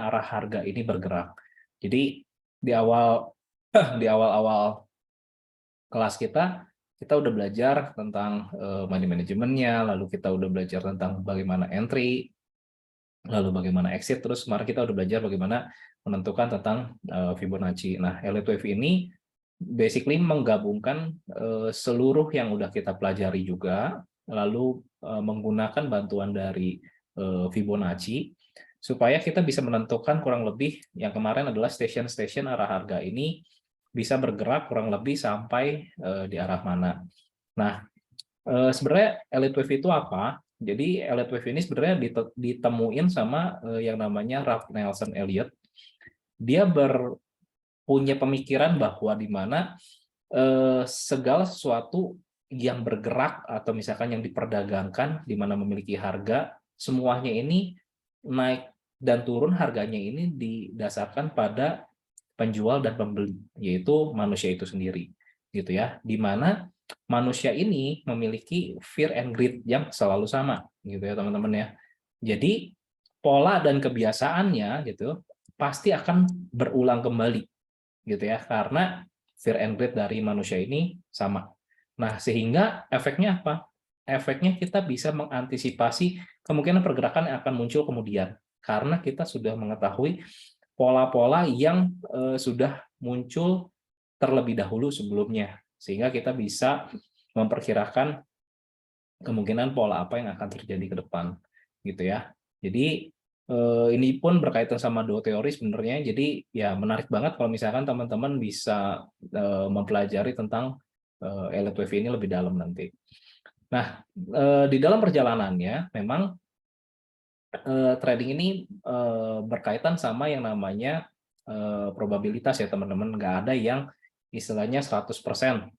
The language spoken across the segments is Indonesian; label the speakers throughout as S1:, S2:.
S1: arah harga ini bergerak. Jadi di awal di awal-awal kelas kita udah belajar tentang money manajemennya, lalu kita udah belajar tentang bagaimana entry, lalu bagaimana exit, terus kemarin kita udah belajar bagaimana menentukan tentang Fibonacci. Nah, Elite Wave ini basically menggabungkan seluruh yang udah kita pelajari juga, lalu menggunakan bantuan dari Fibonacci, supaya kita bisa menentukan kurang lebih yang kemarin adalah station-station arah harga ini bisa bergerak kurang lebih sampai di arah mana. Nah, sebenarnya Elite Wave itu apa? Jadi Elite Wave ini sebenarnya ditemuin sama yang namanya Ralph Nelson Elliott. Dia punya pemikiran bahwa di mana segala sesuatu yang bergerak atau misalkan yang diperdagangkan di mana memiliki harga, semuanya ini naik dan turun harganya ini didasarkan pada penjual dan pembeli, yaitu manusia itu sendiri, gitu ya. Di mana manusia ini memiliki fear and greed yang selalu sama, gitu ya teman-teman ya. Jadi pola dan kebiasaannya gitu pasti akan berulang kembali, gitu ya, karena fear and greed dari manusia ini sama. Nah, sehingga efeknya apa? Efeknya kita bisa mengantisipasi kemungkinan pergerakan yang akan muncul kemudian, karena kita sudah mengetahui pola-pola yang sudah muncul terlebih dahulu sebelumnya, sehingga kita bisa memperkirakan kemungkinan pola apa yang akan terjadi ke depan, gitu ya. Jadi ini pun berkaitan sama dua teori sebenarnya. Jadi ya menarik banget kalau misalkan teman-teman bisa mempelajari tentang Elite Wave ini lebih dalam nanti. Nah, di dalam perjalanannya memang trading ini berkaitan sama yang namanya probabilitas ya teman-teman. Nggak ada yang istilahnya 100%.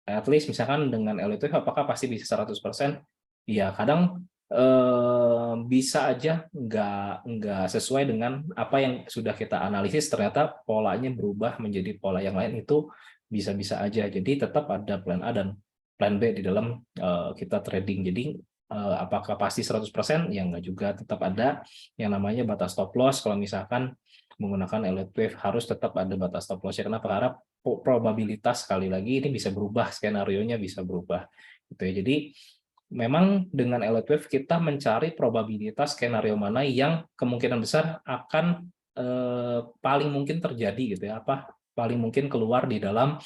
S1: At least misalkan dengan Elite Wave apakah pasti bisa 100%? Ya kadang bisa aja nggak sesuai dengan apa yang sudah kita analisis, ternyata polanya berubah menjadi pola yang lain, itu bisa-bisa aja. Jadi tetap ada plan A dan plan B di dalam kita trading. Jadi apakah pasti 100%? Ya nggak juga, tetap ada yang namanya batas stop loss. Kalau misalkan menggunakan Elite Wave harus tetap ada batas stop loss. Kenapa? Karena probabilitas sekali lagi ini bisa berubah, skenario-nya bisa berubah. Gitu ya. Jadi memang dengan Elite Wave kita mencari probabilitas skenario mana yang kemungkinan besar akan paling mungkin terjadi gitu ya, apa paling mungkin keluar di dalam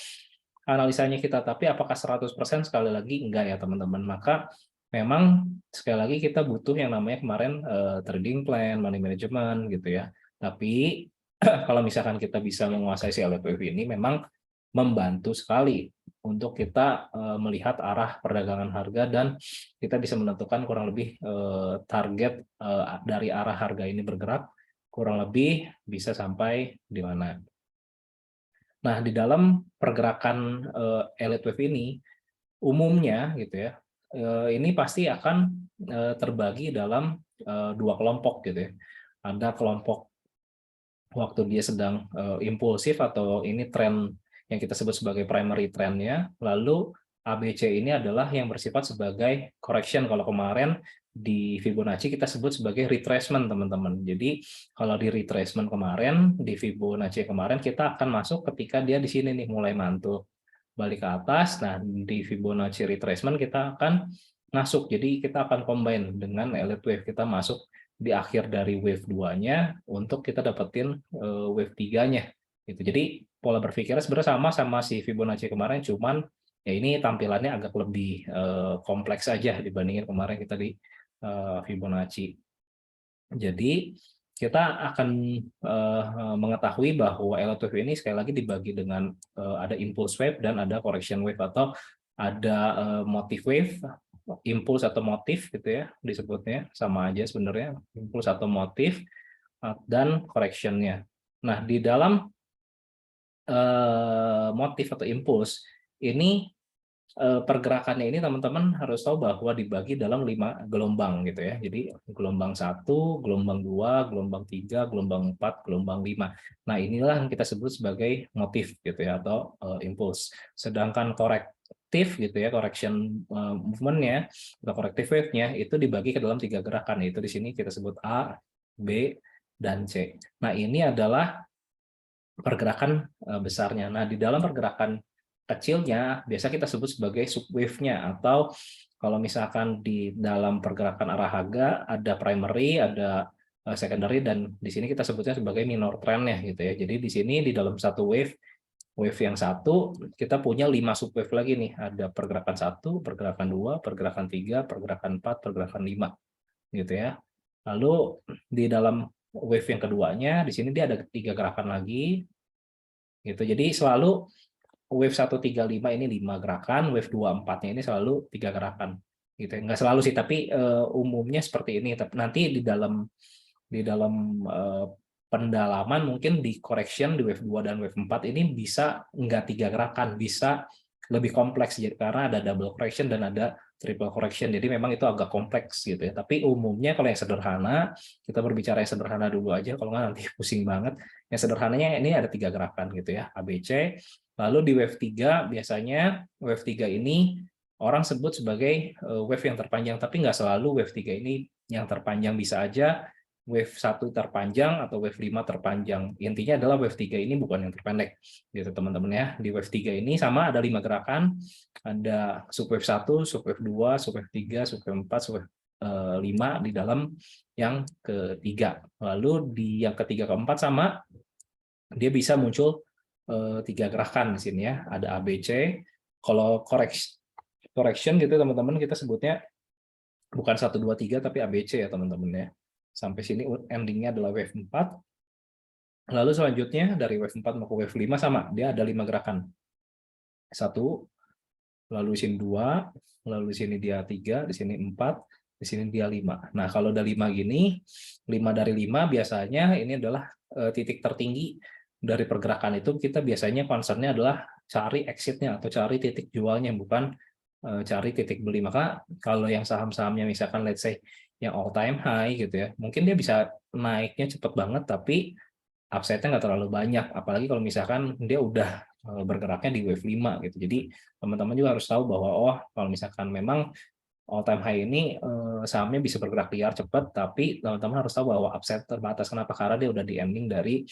S1: analisanya kita. Tapi apakah 100%? Sekali lagi enggak ya teman-teman. Maka memang sekali lagi kita butuh yang namanya kemarin trading plan, money management gitu ya. Tapi kalau misalkan kita bisa menguasai si Elite Wave ini, memang membantu sekali untuk kita melihat arah perdagangan harga, dan kita bisa menentukan kurang lebih target dari arah harga ini bergerak kurang lebih bisa sampai di mana. Nah, di dalam pergerakan Elite Wave ini umumnya gitu ya, ini pasti akan terbagi dalam dua kelompok gitu ya. Ada kelompok waktu dia sedang impulsif atau ini tren yang kita sebut sebagai primary trendnya, lalu ABC ini adalah yang bersifat sebagai correction. Kalau kemarin di Fibonacci kita sebut sebagai retracement teman-teman. Jadi kalau di retracement kemarin, di Fibonacci kemarin kita akan masuk ketika dia di sini nih mulai mantul balik ke atas. Nah, di Fibonacci retracement kita akan masuk. Jadi kita akan combine dengan Elite Wave, kita masuk di akhir dari wave 2-nya untuk kita dapetin wave 3-nya. Gitu. Jadi pola berpikirnya sebenarnya sama si Fibonacci kemarin, cuman ya ini tampilannya agak lebih kompleks aja dibandingin kemarin kita di Fibonacci. Jadi kita akan mengetahui bahwa Elite Wave ini sekali lagi dibagi dengan ada impulse wave dan ada correction wave, atau ada motif wave, impuls atau motif gitu ya disebutnya, sama aja sebenarnya, impuls atau motif dan correction-nya. Nah, di dalam motif atau impuls ini pergerakannya ini teman-teman harus tahu bahwa dibagi dalam 5 gelombang gitu ya. Jadi gelombang 1, gelombang 2, gelombang 3, gelombang 4, gelombang 5. Nah, inilah yang kita sebut sebagai motif gitu ya, atau impuls. Sedangkan korektif gitu ya, correction movement-nya atau corrective wave-nya itu dibagi ke dalam 3 gerakan. Itu di sini kita sebut A, B, dan C. Nah, ini adalah pergerakan besarnya. Nah, di dalam pergerakan kecilnya biasa kita sebut sebagai subwave-nya, atau kalau misalkan di dalam pergerakan Arahaga ada primary, ada secondary, dan di sini kita sebutnya sebagai minor trend-nya gitu ya. Jadi di sini di dalam satu wave yang satu kita punya 5 subwave lagi nih. Ada pergerakan 1, pergerakan 2, pergerakan 3, pergerakan 4, pergerakan 5 gitu ya. Lalu di dalam wave yang keduanya di sini dia ada 3 gerakan lagi gitu. Jadi selalu wave 135 ini 5 gerakan, wave 24-nya ini selalu 3 gerakan gitu. Enggak selalu sih, tapi umumnya seperti ini. Tapi nanti di dalam pendalaman mungkin di correction di wave 2 dan wave 4 ini bisa enggak 3 gerakan, bisa lebih kompleks jadi karena ada double correction dan ada triple correction. Jadi memang itu agak kompleks gitu ya. Tapi umumnya kalau yang sederhana, kita berbicara yang sederhana dulu aja, kalau nggak nanti pusing banget. Yang sederhananya ini ada 3 gerakan gitu ya, ABC. Lalu di wave 3 biasanya wave 3 ini orang sebut sebagai wave yang terpanjang, tapi nggak selalu wave 3 ini yang terpanjang, bisa aja wave 1 terpanjang atau wave 5 terpanjang. Intinya adalah wave 3 ini bukan yang terpendek gitu teman-teman ya. Di wave 3 ini sama ada 5 gerakan, ada subwave 1, subwave 2, subwave 3, subwave 4, subwave 5 di dalam yang ketiga. Lalu di yang ketiga keempat sama dia bisa muncul 3 gerakan di sini ya. Ada ABC. Kalau correction gitu teman-teman kita sebutnya bukan 1 2 3 tapi ABC ya teman-teman ya. Sampai sini endingnya adalah wave 4. Lalu selanjutnya dari wave 4 mau ke wave 5 sama, dia ada 5 gerakan. 1, lalu di sini 2, lalu di sini dia 3, di sini 4, di sini dia 5. Nah, kalau udah 5 gini, 5 dari 5 biasanya ini adalah titik tertinggi dari pergerakan itu. Kita biasanya concern-nya adalah cari exit-nya atau cari titik jualnya, bukan cari titik beli. Maka kalau yang saham-sahamnya misalkan let's say yang all time high gitu ya, mungkin dia bisa naiknya cepet banget tapi upside-nya nggak terlalu banyak, apalagi kalau misalkan dia udah bergeraknya di wave 5 gitu. Jadi teman-teman juga harus tahu bahwa kalau misalkan memang all time high ini sahamnya bisa bergerak liar cepat, tapi teman-teman harus tahu bahwa upside terbatas. Kenapa? Karena dia udah di ending dari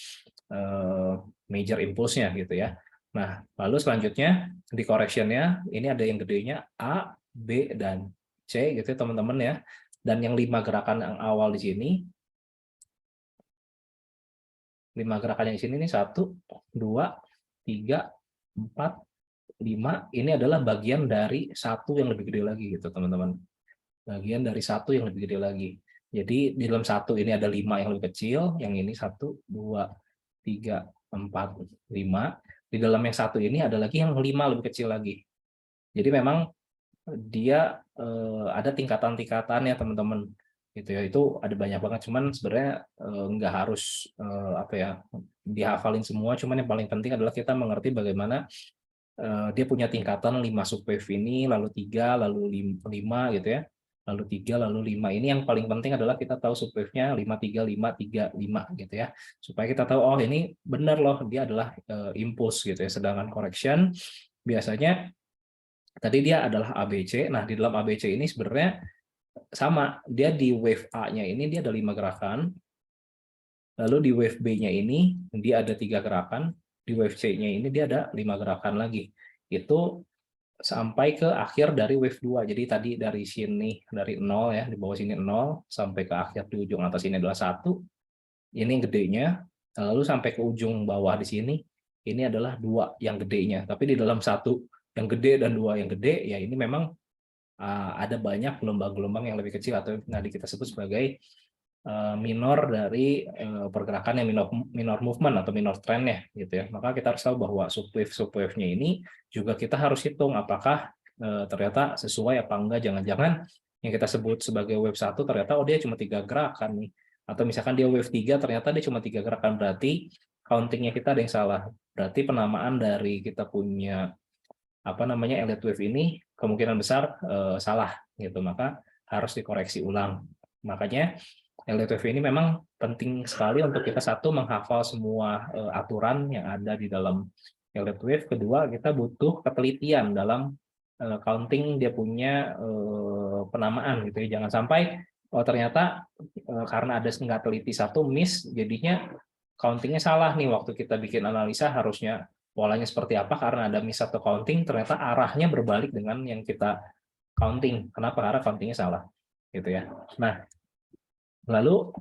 S1: major impulse-nya gitu ya. Nah, lalu selanjutnya di correction-nya ini ada yang gedenya A, B, dan C gitu ya teman-teman ya. Dan yang 5 gerakan yang awal di sini, 5 gerakan yang di sini nih 1, 2, 3, 4, 5, ini adalah bagian dari satu yang lebih gede lagi gitu teman-teman. Bagian dari satu yang lebih gede lagi. Jadi di dalam satu ini ada 5 yang lebih kecil, yang ini 1, 2, 3, 4, 5. Di dalam yang satu ini ada lagi yang 5 lebih kecil lagi. Jadi memang dia ada tingkatan-tingkatannya teman-teman gitu ya. Itu ada banyak banget, cuman sebenarnya nggak harus apa ya dihafalin semua, cuman yang paling penting adalah kita mengerti bagaimana dia punya tingkatan 5 subwave ini, lalu 3, lalu 5 gitu ya, lalu 3, lalu 5. Ini yang paling penting adalah kita tahu subwave-nya 5, 3, 5, 3, 5 gitu ya, supaya kita tahu ini benar loh dia adalah impulse gitu ya. Sedangkan correction biasanya tadi dia adalah ABC. Nah, di dalam ABC ini sebenarnya sama, dia di wave A-nya ini dia ada 5 gerakan, lalu di wave B-nya ini dia ada 3 gerakan, di wave C-nya ini dia ada 5 gerakan lagi. Itu sampai ke akhir dari wave 2. Jadi tadi dari sini, dari 0 ya, di bawah sini 0, sampai ke akhir di ujung atas ini adalah 1, ini yang gedenya, lalu sampai ke ujung bawah di sini, ini adalah 2 yang gedenya. Tapi di dalam satu yang gede dan 2 yang gede, ya ini memang ada banyak gelombang-gelombang yang lebih kecil atau tadi kita sebut sebagai minor dari pergerakan yang minor movement atau minor trend ya gitu ya. Maka kita harus tahu bahwa subwave-nya ini juga kita harus hitung apakah ternyata sesuai apa enggak. Jangan-jangan yang kita sebut sebagai wave 1 ternyata dia cuma 3 gerakan nih. Atau misalkan dia wave 3 ternyata dia cuma 3 gerakan, berarti countingnya kita ada yang salah. Berarti penamaan dari kita punya elliott wave ini kemungkinan besar salah gitu. Maka harus dikoreksi ulang. Makanya elliott wave ini memang penting sekali untuk kita satu menghafal semua aturan yang ada di dalam elliott wave. Kedua, kita butuh ketelitian dalam counting dia punya penamaan gitu ya. Jangan sampai oh ternyata karena ada nggak teliti satu miss, jadinya countingnya salah nih waktu kita bikin analisa, harusnya polanya seperti apa, karena ada miss atau counting ternyata arahnya berbalik dengan yang kita counting. Kenapa? Karena countingnya salah gitu ya. Nah, lalu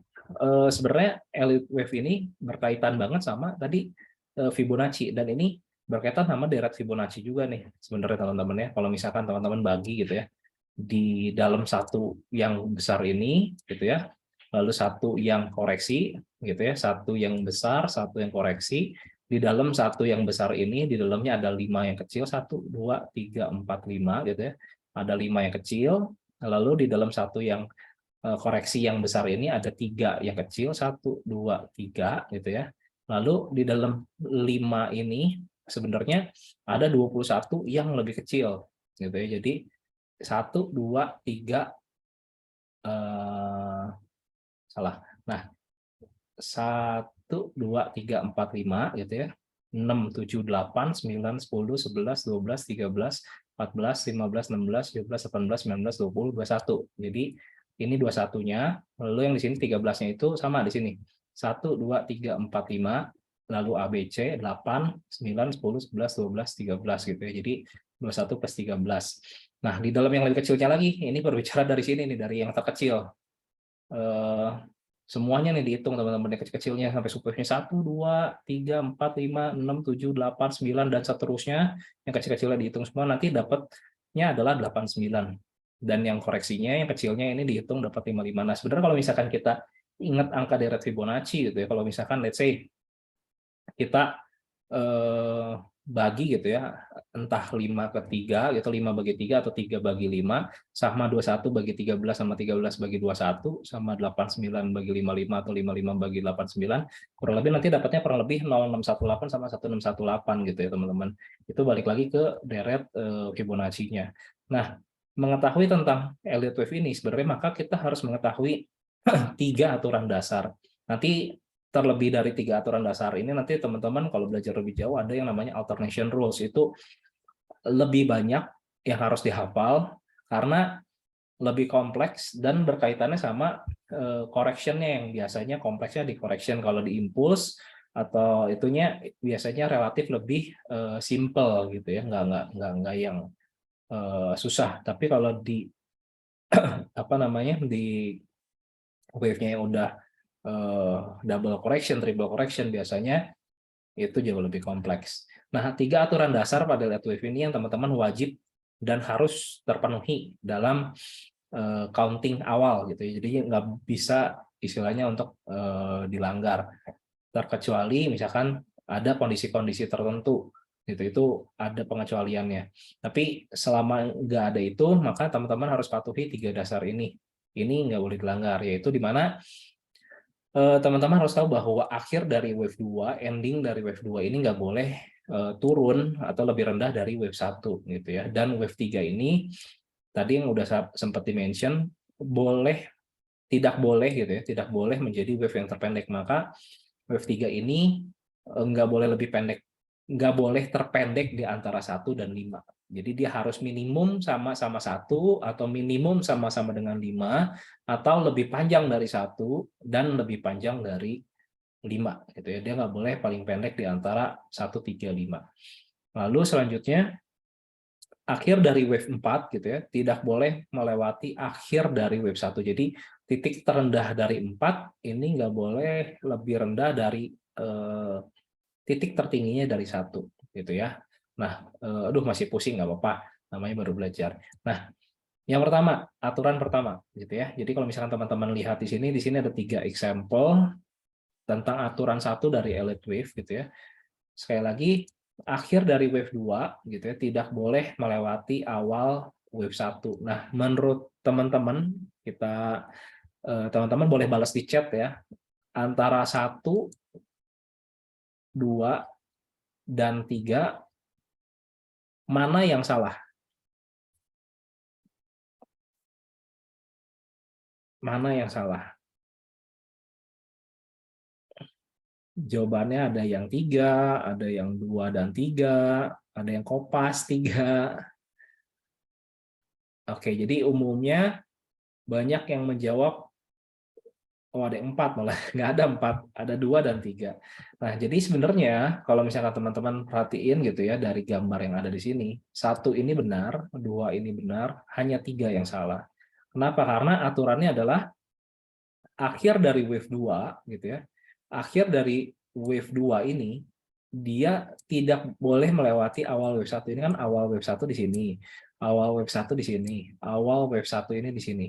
S1: sebenarnya elite wave ini berkaitan banget sama tadi Fibonacci, dan ini berkaitan sama deret Fibonacci juga nih sebenarnya teman-teman ya. Kalau misalkan teman-teman bagi gitu ya, di dalam satu yang besar ini gitu ya, lalu satu yang koreksi gitu ya, satu yang besar, satu yang koreksi. Di dalam satu yang besar ini, di dalamnya ada 5 yang kecil, 1, 2, 3, 4, 5 gitu ya. Ada 5 yang kecil, lalu di dalam satu yang koreksi yang besar ini ada 3 yang kecil, 1, 2, 3 gitu ya. Lalu di dalam 5 ini sebenarnya ada 21 yang lebih kecil gitu ya. Jadi 1, 2, 3 salah. Nah, 1, 2, 3, 4, 5 gitu ya. 6, 7, 8, 9, 10, 11, 12, 13, 14, 15, 16, 17, 18, 19, 20, 21. Jadi ini 21-nya, lalu yang di sini 13-nya itu sama di sini. 1, 2, 3, 4, 5, lalu ABC 8, 9, 10, 11, 12, 13 gitu ya. Jadi 21 plus 13. Nah, di dalam yang lebih kecilnya lagi, ini berbicara dari sini nih, dari yang terkecil. Semuanya nih dihitung teman-teman, yang kecil-kecilnya sampai supernya 1, 2, 3, 4, 5, 6, 7, 8, 9 dan seterusnya, yang kecil-kecilnya dihitung semua, nanti dapatnya adalah 89. Dan yang koreksinya yang kecilnya ini dihitung dapat 55. Nah, sebenarnya kalau misalkan kita ingat angka deret Fibonacci gitu ya, kalau misalkan let's say kita bagi gitu ya, entah 5 ke 3 gitu, 5 bagi 3 atau 3 bagi 5, sama 21 bagi 13 sama 13 bagi 21, sama 89 bagi 55 atau 55 bagi 89, kurang lebih nanti dapatnya kurang lebih 0618 sama 1618 gitu ya teman-teman. Itu balik lagi ke deret Fibonacci-nya. Nah, mengetahui tentang elite wave ini sebenarnya maka kita harus mengetahui 3 aturan dasar. Nanti terlebih dari 3 aturan dasar ini, nanti teman-teman kalau belajar lebih jauh ada yang namanya alternation rules. Itu lebih banyak yang harus dihafal karena lebih kompleks dan berkaitannya sama correctionnya, yang biasanya kompleksnya di correction. Kalau di impulse atau itunya biasanya relatif lebih simple gitu ya, nggak yang susah. Tapi kalau di apa namanya, di wave-nya yang udah double correction, triple correction, biasanya itu jauh lebih kompleks. Nah, 3 aturan dasar pada elite wave ini yang teman-teman wajib dan harus terpenuhi dalam counting awal gitu ya. Jadi nggak bisa istilahnya untuk dilanggar, terkecuali misalkan ada kondisi-kondisi tertentu gitu, itu ada pengecualiannya. Tapi selama nggak ada itu, maka teman-teman harus patuhi 3 dasar ini. Ini nggak boleh dilanggar, yaitu di mana teman-teman harus tahu bahwa akhir dari wave 2, ending dari wave 2 ini nggak boleh turun atau lebih rendah dari wave 1 gitu ya. Dan wave 3 ini tadi yang udah sempat di-mention, tidak boleh gitu ya, tidak boleh menjadi wave yang terpendek. Maka wave 3 ini nggak boleh lebih pendek, nggak boleh terpendek di antara 1 dan 5. Jadi dia harus minimum sama-sama 1 atau minimum sama-sama dengan 5, atau lebih panjang dari 1 dan lebih panjang dari 5 gitu ya. Dia nggak boleh paling pendek di antara 1, 3, 5. Lalu selanjutnya akhir dari wave 4 gitu ya, tidak boleh melewati akhir dari wave 1. Jadi titik terendah dari 4 ini nggak boleh lebih rendah dari titik tertingginya dari 1 gitu ya. Nah, aduh masih pusing, nggak apa-apa, namanya baru belajar. Nah, yang pertama, aturan pertama gitu ya. Jadi kalau misalkan teman-teman lihat di sini ada 3 example tentang aturan 1 dari elite wave gitu ya. Sekali lagi, akhir dari wave 2 gitu ya, tidak boleh melewati awal wave 1. Nah, menurut teman-teman, teman-teman boleh balas di chat ya, antara 1, 2, dan 3, mana yang salah? Mana yang salah? Jawabannya ada yang 3, ada yang 2 dan 3, ada yang kopas 3. Oke, jadi umumnya Banyak yang menjawab, oh ada yang 4 malah, nggak ada 4, ada 2 dan 3. Nah, jadi sebenarnya kalau misalkan teman-teman perhatiin gitu ya dari gambar yang ada di sini, 1 ini benar, 2 ini benar, hanya 3 yang salah. Kenapa? Karena aturannya adalah akhir dari wave 2 gitu ya. Akhir dari wave 2 ini dia tidak boleh melewati awal wave 1. Ini kan awal wave 1 di sini, awal wave 1 di sini, awal wave 1 ini di sini.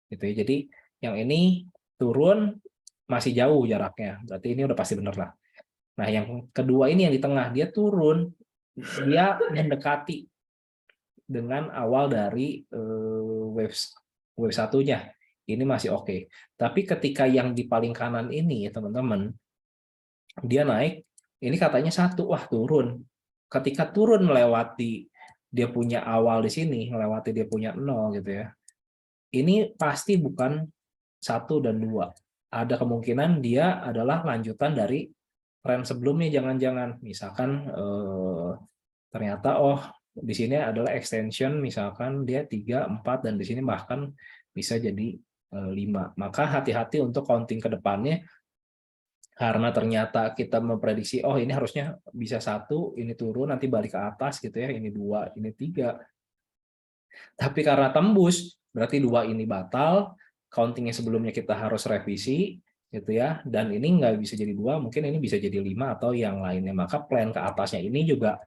S1: Gitu ya. Jadi yang ini turun masih jauh jaraknya. Berarti ini udah pasti benar lah. Nah, yang kedua ini yang di tengah dia turun, dia mendekati dengan awal dari wave satunya. Ini masih oke. Tapi ketika yang di paling kanan ini, teman-teman, dia naik, ini katanya 1, wah turun. Ketika turun melewati dia punya awal di sini, melewati dia punya 0 gitu ya. Ini pasti bukan 1 dan 2. Ada kemungkinan dia adalah lanjutan dari tren sebelumnya, jangan-jangan. Misalkan ternyata oh di sini adalah extension, misalkan dia 3, 4 dan di sini bahkan bisa jadi 5. Maka hati-hati untuk counting ke depannya, karena ternyata kita memprediksi oh ini harusnya bisa 1, ini turun nanti balik ke atas gitu ya, ini 2, ini 3. Tapi karena tembus berarti 2 ini batal, countingnya sebelumnya kita harus revisi gitu ya, dan ini nggak bisa jadi 2, mungkin ini bisa jadi 5 atau yang lainnya. Maka plan ke atasnya ini juga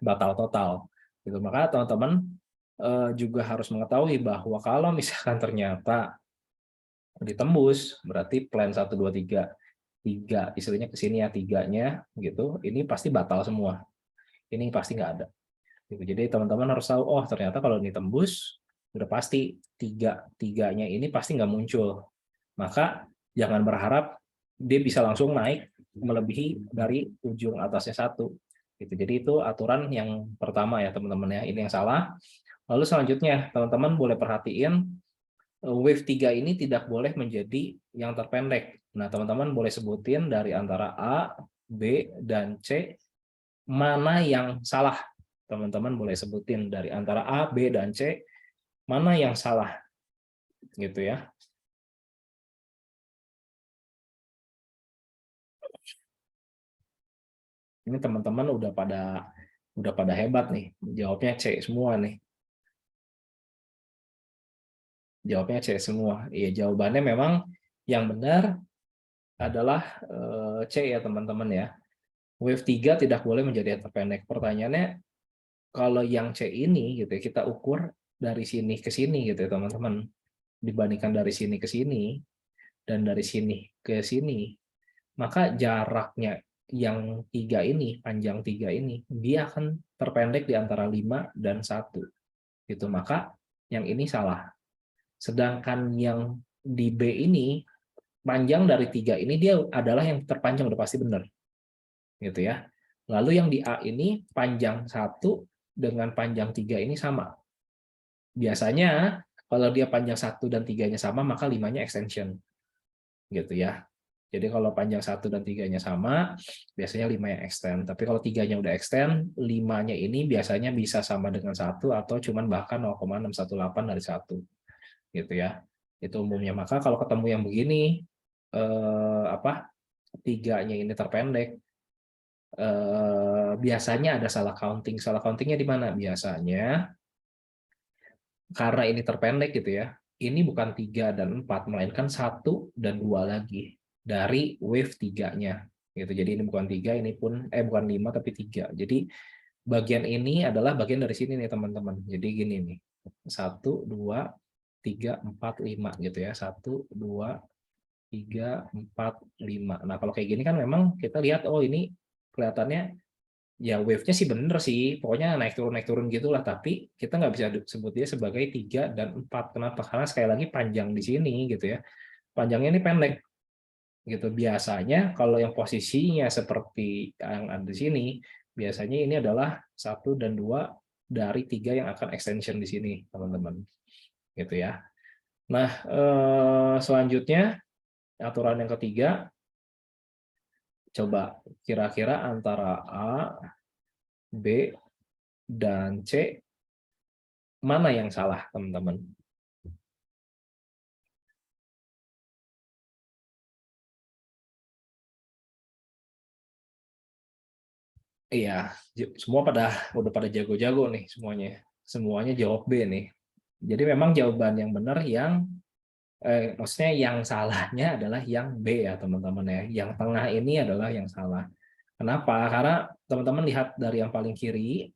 S1: batal total gitu. Maka teman-teman juga harus mengetahui bahwa kalau misalkan ternyata ditembus berarti plan 1 2 3 3 istilahnya ke sini ya, tiganya gitu, ini pasti batal semua. Ini pasti nggak ada. Gitu. Jadi teman-teman harus tahu, oh ternyata kalau ini tembus udah pasti tiganya ini pasti nggak muncul. Maka jangan berharap dia bisa langsung naik melebihi dari ujung atasnya 1. Gitu. Jadi itu aturan yang pertama ya teman-teman ya. Ini yang salah. Lalu selanjutnya teman-teman boleh perhatiin wave 3 ini tidak boleh menjadi yang terpendek. Nah, teman-teman boleh sebutin dari antara A, B, dan C mana yang salah. Teman-teman boleh sebutin dari antara A, B, dan C mana yang salah. Gitu ya. Ini teman-teman udah pada hebat nih. Jawabnya C semua nih. Jawabnya C semua. Iya, jawabannya memang yang benar adalah C ya teman-teman ya. Wave 3 tidak boleh menjadi yang terpendek. Pertanyaannya, kalau yang C ini gitu ya, kita ukur dari sini ke sini gitu ya teman-teman. Dibandingkan dari sini ke sini dan dari sini ke sini, maka jaraknya yang 3 ini, panjang 3 ini, dia akan terpendek di antara 5 dan 1. Gitu. Maka yang ini salah. Sedangkan yang di B ini, panjang dari 3 ini dia adalah yang terpanjang, udah pasti benar. Gitu ya. Lalu yang di A ini panjang 1 dengan panjang 3 ini sama. Biasanya kalau dia panjang 1 dan 3-nya sama, maka 5-nya extension. Gitu ya. Jadi kalau panjang 1 dan 3-nya sama, biasanya 5 yang extend. Tapi kalau 3-nya udah extend, 5-nya ini biasanya bisa sama dengan 1 atau cuman bahkan 0,618 dari 1. Gitu ya. Itu umumnya. Maka kalau ketemu yang begini, 3-nya ini terpendek, biasanya ada salah counting. Salah countingnya di mana? Biasanya karena ini terpendek gitu ya, ini bukan 3 dan 4, melainkan 1 dan 2 lagi dari wave 3-nya. Gitu. Jadi ini bukan 3, ini pun bukan 5 tapi 3. Jadi bagian ini adalah bagian dari sini nih teman-teman. Jadi gini nih. 1 2 3 4 5 gitu ya. 1 2 3 4 5. Nah, kalau kayak gini kan memang kita lihat oh ini kelihatannya ya wave-nya sih bener sih, pokoknya naik turun gitulah, tapi kita nggak bisa sebut dia sebagai 3 dan 4. Kenapa? Karena sekali lagi panjang di sini gitu ya, panjangnya ini pendek gitu. Biasanya kalau yang posisinya seperti yang ada di sini, biasanya ini adalah 1 dan 2 dari 3 yang akan extension di sini teman-teman gitu ya. Nah, selanjutnya aturan yang ketiga, coba kira-kira antara A, B, dan C mana yang salah teman-teman? Iya, semua udah pada jago-jago nih semuanya. Semuanya jawab B nih. Jadi memang jawaban yang benar maksudnya yang salahnya adalah yang B ya teman-teman ya. Yang tengah ini adalah yang salah. Kenapa? Karena teman-teman lihat dari yang paling kiri,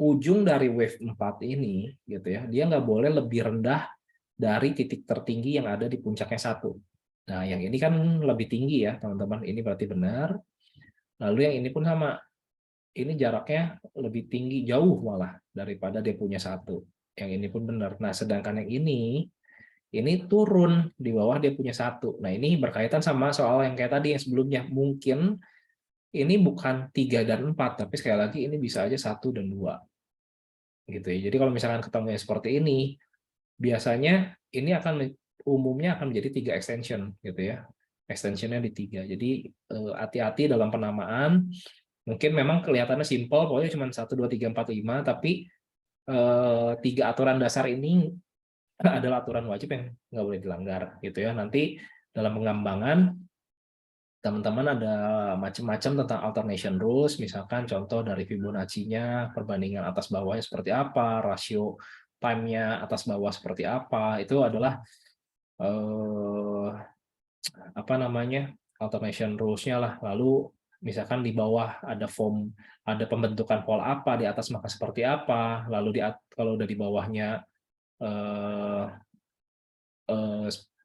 S1: ujung dari wave 4 ini gitu ya, dia nggak boleh lebih rendah dari titik tertinggi yang ada di puncaknya satu. Nah, yang ini kan lebih tinggi ya teman-teman. Ini berarti benar. Lalu yang ini pun sama. Ini jaraknya lebih tinggi jauh malah daripada dia punya satu. Yang ini pun benar. Nah, sedangkan yang ini turun di bawah dia punya satu. Nah, ini berkaitan sama soal yang kayak tadi yang sebelumnya. Mungkin ini bukan 3 dan 4, tapi sekali lagi ini bisa aja 1 dan 2. Gitu ya. Jadi kalau misalkan ketemunya seperti ini, biasanya ini umumnya akan menjadi 3 extension gitu ya. Extensionnya di 3. Jadi hati-hati dalam penamaan. Mungkin memang kelihatannya simpel, pokoknya cuma 1, 2, 3, 4, 5, tapi 3 aturan dasar ini adalah aturan wajib yang nggak boleh dilanggar gitu ya. Nanti dalam pengembangan teman-teman ada macam-macam tentang alternation rules, misalkan contoh dari Fibonacci-nya, perbandingan atas bawahnya seperti apa, rasio time-nya atas bawah seperti apa, itu adalah eh, apa namanya alternation rules-nya lah. Lalu misalkan di bawah ada ada pembentukan pola apa, di atas maka seperti apa, lalu kalau udah di bawahnya eh,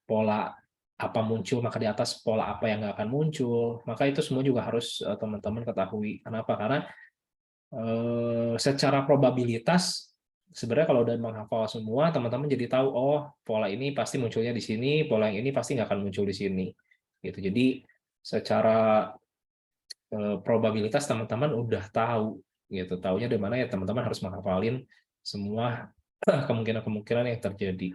S1: pola apa muncul, maka di atas pola apa yang nggak akan muncul. Maka itu semua juga harus teman-teman ketahui. Kenapa? Karena secara probabilitas, sebenarnya kalau udah menghafal semua, teman-teman jadi tahu, oh pola ini pasti munculnya di sini, pola yang ini pasti nggak akan muncul di sini. Gitu. Jadi secara probabilitas teman-teman udah tahu. Gitu. Taunya dari mana ya teman-teman harus menghafalin semua kemungkinan-kemungkinan yang terjadi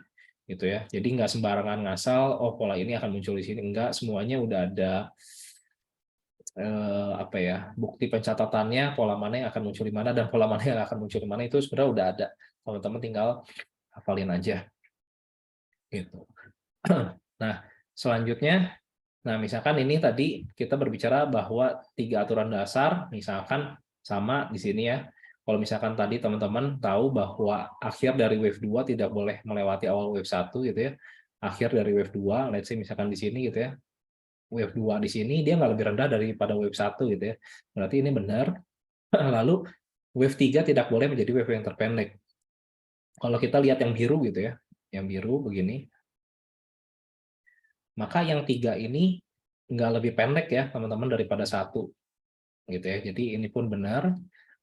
S1: gitu ya. Jadi nggak sembarangan ngasal, oh pola ini akan muncul di sini. Enggak, semuanya udah ada apa ya, bukti pencatatannya, pola mana yang akan muncul di mana dan pola mana yang akan muncul di mana itu sebenarnya udah ada. Teman-teman tinggal hafalin aja gitu. Nah, selanjutnya, nah misalkan ini tadi kita berbicara bahwa 3 aturan dasar, misalkan sama di sini ya. Kalau misalkan tadi teman-teman tahu bahwa akhir dari wave 2 tidak boleh melewati awal wave 1 gitu ya. Akhir dari wave 2, let's say misalkan di sini gitu ya. Wave 2 di sini dia nggak lebih rendah daripada wave 1 gitu ya. Berarti ini benar. Lalu wave 3 tidak boleh menjadi wave yang terpendek. Kalau kita lihat yang biru gitu ya, yang biru begini, maka yang 3 ini nggak lebih pendek ya teman-teman daripada 1 gitu ya. Jadi ini pun benar.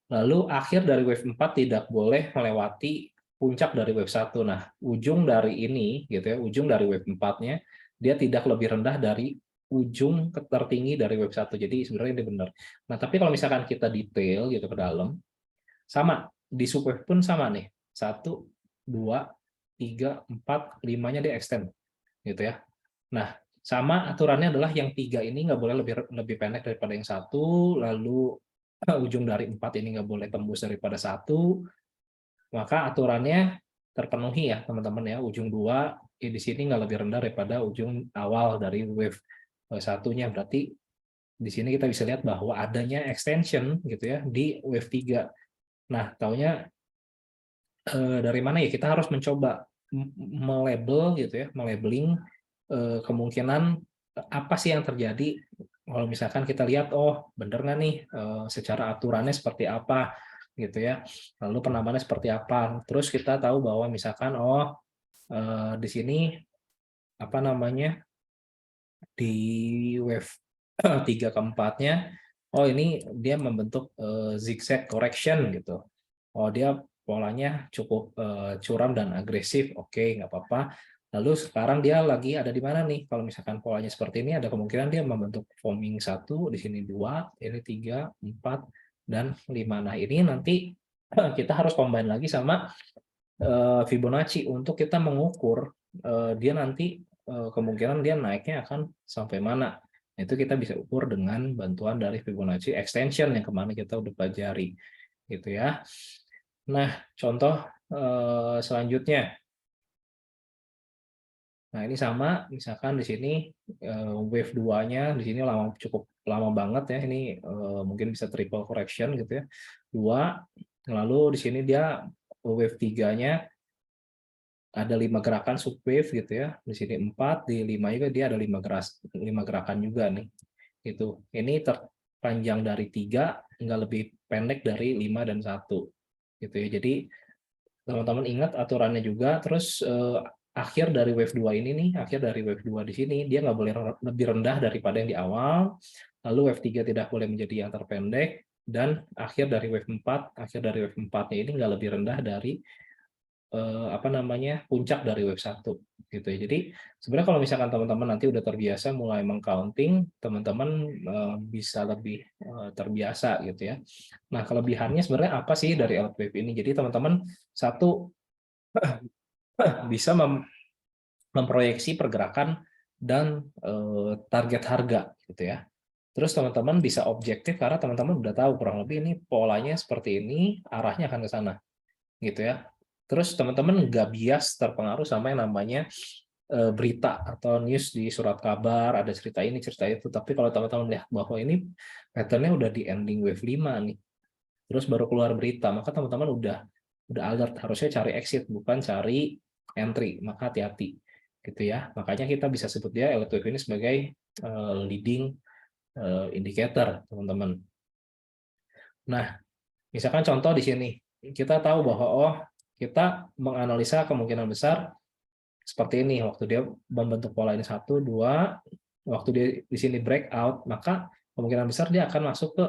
S1: Lalu akhir dari wave 4 tidak boleh melewati puncak dari wave 1. Nah, ujung dari ini gitu ya, ujung dari wave 4-nya dia tidak lebih rendah dari ujung tertinggi dari wave 1. Jadi sebenarnya ini benar. Nah, tapi kalau misalkan kita detail gitu ke dalam, sama di subwave pun sama nih. 1, 2, 3, 4, 5-nya dia extend gitu ya. Nah, sama aturannya adalah yang 3 ini nggak boleh lebih lebih pendek daripada yang 1, lalu ujung dari 4 ini nggak boleh tembus daripada 1, maka aturannya terpenuhi ya teman-teman ya. Ujung 2 di sini nggak lebih rendah daripada ujung awal dari wave satunya. Berarti di sini kita bisa lihat bahwa adanya extension gitu ya di wave 3. Nah, taunya dari mana ya? Kita harus mencoba melabel gitu ya, melabeling kemungkinan apa sih yang terjadi kalau misalkan kita lihat, oh bener nggak nih secara aturannya seperti apa gitu ya, lalu penambahannya seperti apa. Terus kita tahu bahwa misalkan, oh di sini apa namanya di wave 3 keempatnya, oh ini dia membentuk zigzag correction gitu. Oh dia polanya cukup curam dan agresif, oke nggak apa-apa. Lalu sekarang dia lagi ada di mana nih? Kalau misalkan polanya seperti ini, ada kemungkinan dia membentuk forming 1, di sini 2, ini 3, 4, dan 5. Nah ini nanti kita harus combine lagi sama Fibonacci untuk kita mengukur dia nanti kemungkinan dia naiknya akan sampai mana. Itu kita bisa ukur dengan bantuan dari Fibonacci extension yang kemarin kita udah pelajari gitu ya. Nah, contoh selanjutnya. Nah, ini sama, misalkan di sini wave 2-nya di sini cukup lama banget ya. Ini mungkin bisa triple correction gitu ya. 2, lalu di sini dia wave 3-nya ada 5 gerakan subwave gitu ya. Di sini 4, di 5 juga dia ada 5 gerakan juga nih. Gitu. Ini terpanjang dari 3, nggak lebih pendek dari 5 dan 1. Gitu ya. Jadi teman-teman ingat aturannya juga. Terus akhir dari wave 2 ini nih, akhir dari wave 2 di sini dia nggak boleh lebih rendah daripada yang di awal. Lalu wave 3 tidak boleh menjadi yang terpendek, dan akhir dari wave 4, akhir dari wave 4-nya ini nggak lebih rendah dari apa namanya, puncak dari wave 1 gitu ya. Jadi sebenarnya kalau misalkan teman-teman nanti udah terbiasa mulai meng-counting, teman-teman bisa lebih terbiasa gitu ya. Nah, kelebihannya sebenarnya apa sih dari Elite Wave ini? Jadi teman-teman satu bisa memproyeksi pergerakan dan target harga gitu ya. Terus teman-teman bisa objektif karena teman-teman udah tahu kurang lebih ini polanya seperti ini, arahnya akan ke sana gitu ya. Terus teman-teman nggak bias terpengaruh sama yang namanya berita atau news di surat kabar, ada cerita ini, cerita itu. Tapi kalau teman-teman lihat bahwa ini pattern-nya udah di ending wave 5 nih, terus baru keluar berita, maka teman-teman udah alert, harusnya cari exit bukan cari entry, maka hati-hati gitu ya. Makanya kita bisa sebut dia Elite Wave ini sebagai leading indicator, teman-teman. Nah, misalkan contoh di sini, kita tahu bahwa kita menganalisa kemungkinan besar seperti ini, waktu dia membentuk pola ini 1, 2, waktu dia di sini breakout, maka kemungkinan besar dia akan masuk ke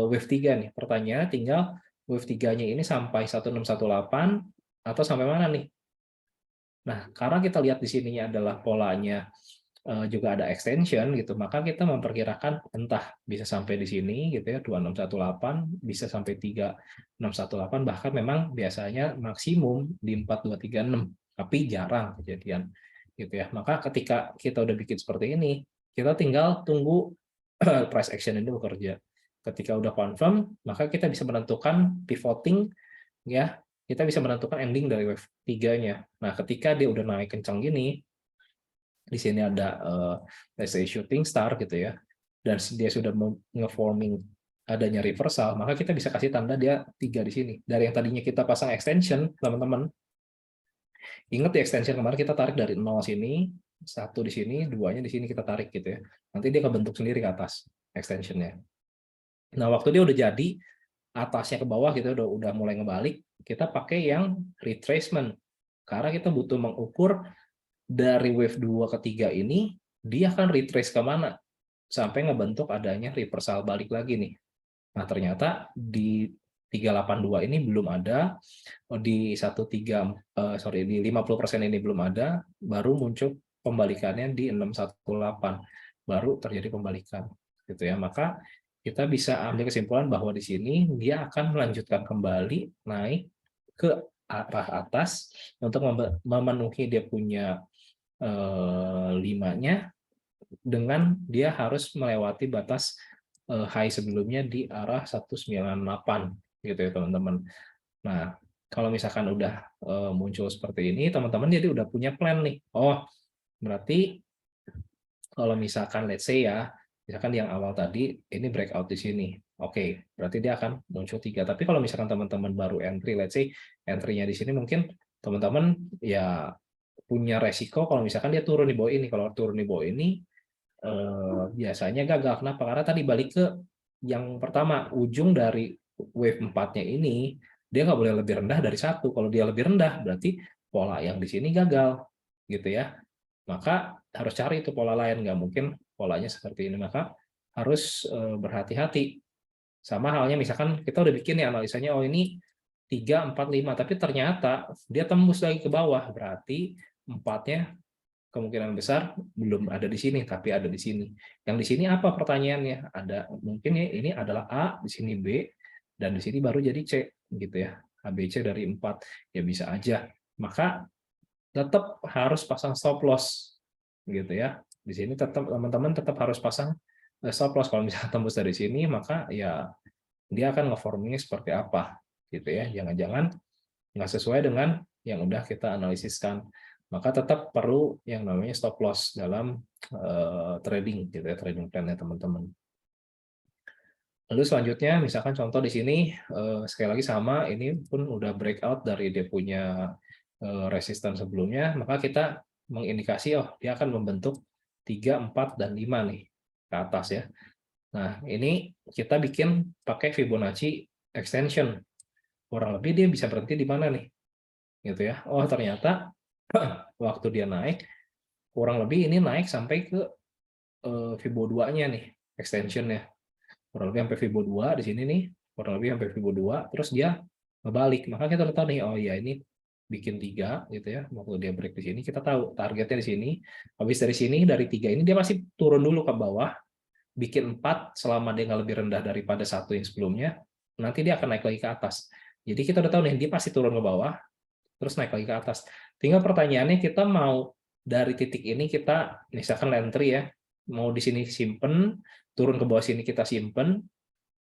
S1: wave 3 nih. Pertanyaannya tinggal wave 3-nya ini sampai 1618 atau sampai mana nih? Nah, karena kita lihat di sininya adalah polanya juga ada extension gitu, maka kita memperkirakan entah bisa sampai di sini gitu ya, 2618, bisa sampai 3618, bahkan memang biasanya maksimum di 4236, tapi jarang kejadian gitu ya. Maka ketika kita udah bikin seperti ini, kita tinggal tunggu price action ini bekerja. Ketika udah confirm, maka kita bisa menentukan pivoting ya, kita bisa menentukan ending dari wave 3-nya. Nah, ketika dia udah naik kencang gini, di sini ada let's say shooting star gitu ya, dan dia sudah nge-forming adanya reversal, maka kita bisa kasih tanda dia 3 di sini. Dari yang tadinya kita pasang extension, teman-teman, ingat di extension kemarin kita tarik dari 0 sini, 1 di sini, 2-nya di sini kita tarik gitu ya. Nanti dia kebentuk sendiri ke atas extensionnya. Nah, waktu dia udah jadi, atasnya ke bawah gitu udah mulai ngebalik, kita pakai yang retracement. Karena kita butuh mengukur dari wave 2 ke 3 ini, dia akan retrace ke mana sampai ngebentuk adanya reversal balik lagi nih. Nah, ternyata di 382 ini belum ada, di 50% ini belum ada, baru muncul pembalikannya di 618, baru terjadi pembalikan gitu ya. Maka kita bisa ambil kesimpulan bahwa di sini dia akan melanjutkan kembali naik ke arah atas untuk memenuhi dia punya 5-nya, dengan dia harus melewati batas high sebelumnya di arah 198 gitu ya, teman-teman. Nah, kalau misalkan udah muncul seperti ini, teman-teman jadi udah punya plan nih. Oh, berarti kalau misalkan let's say ya, misalkan yang awal tadi ini breakout di sini. Oke, berarti dia akan muncul 3. Tapi kalau misalkan teman-teman baru entry, let's say entry-nya di sini, mungkin teman-teman ya punya resiko kalau misalkan dia turun di bawah ini. Kalau turun di bawah ini biasanya gagal. Kenapa? Karena tadi balik ke yang pertama, ujung dari wave 4-nya ini dia nggak boleh lebih rendah dari 1. Kalau dia lebih rendah berarti pola yang di sini gagal gitu ya. Maka harus cari itu pola lain, nggak mungkin polanya seperti ini. Maka harus berhati-hati. Sama halnya misalkan kita udah bikin nih analisanya, oh ini 3, 4, 5, tapi ternyata dia tembus lagi ke bawah, berarti 4-nya kemungkinan besar belum ada di sini, tapi ada di sini. Yang di sini apa pertanyaannya? Ada mungkin ya ini adalah A, di sini B, dan di sini baru jadi C gitu ya. ABC dari 4 ya bisa aja. Maka tetap harus pasang stop loss gitu ya. Di sini tetap teman-teman tetap harus pasang stop loss. Kalau misalnya tembus dari sini, maka ya dia akan nge-formingnya seperti apa gitu ya. Jangan-jangan nggak sesuai dengan yang udah kita analisiskan. maka tetap perlu yang namanya stop loss dalam trading gitu ya, trading plan-nya teman-teman. Lalu selanjutnya misalkan contoh di sini sekali lagi sama, ini pun udah breakout dari dia punya resisten sebelumnya, maka kita mengindikasi oh dia akan membentuk 3, 4 dan 5 nih ke atas ya. Nah, ini kita bikin pakai Fibonacci extension. Kurang lebih dia bisa berhenti di mana nih? Gitu ya. Oh, ternyata waktu dia naik kurang lebih ini naik sampai ke Fibo 2-nya nih, extension-nya. Kurang lebih sampai Fibo 2 di sini nih, kurang lebih sampai Fibo 2, terus dia ngebalik. Maka kita udah tahu nih, oh iya ini bikin 3 gitu ya. Waktu dia break di sini, kita tahu targetnya di sini. Habis dari sini, dari 3 ini dia pasti turun dulu ke bawah, bikin 4 selama dia nggak lebih rendah daripada 1 yang sebelumnya, nanti dia akan naik lagi ke atas. Jadi kita udah tahu nih, dia pasti turun ke bawah, terus naik lagi ke atas. Tinggal pertanyaannya kita mau dari titik ini kita misalkan entry ya, mau di sini simpen, turun ke bawah sini kita simpen,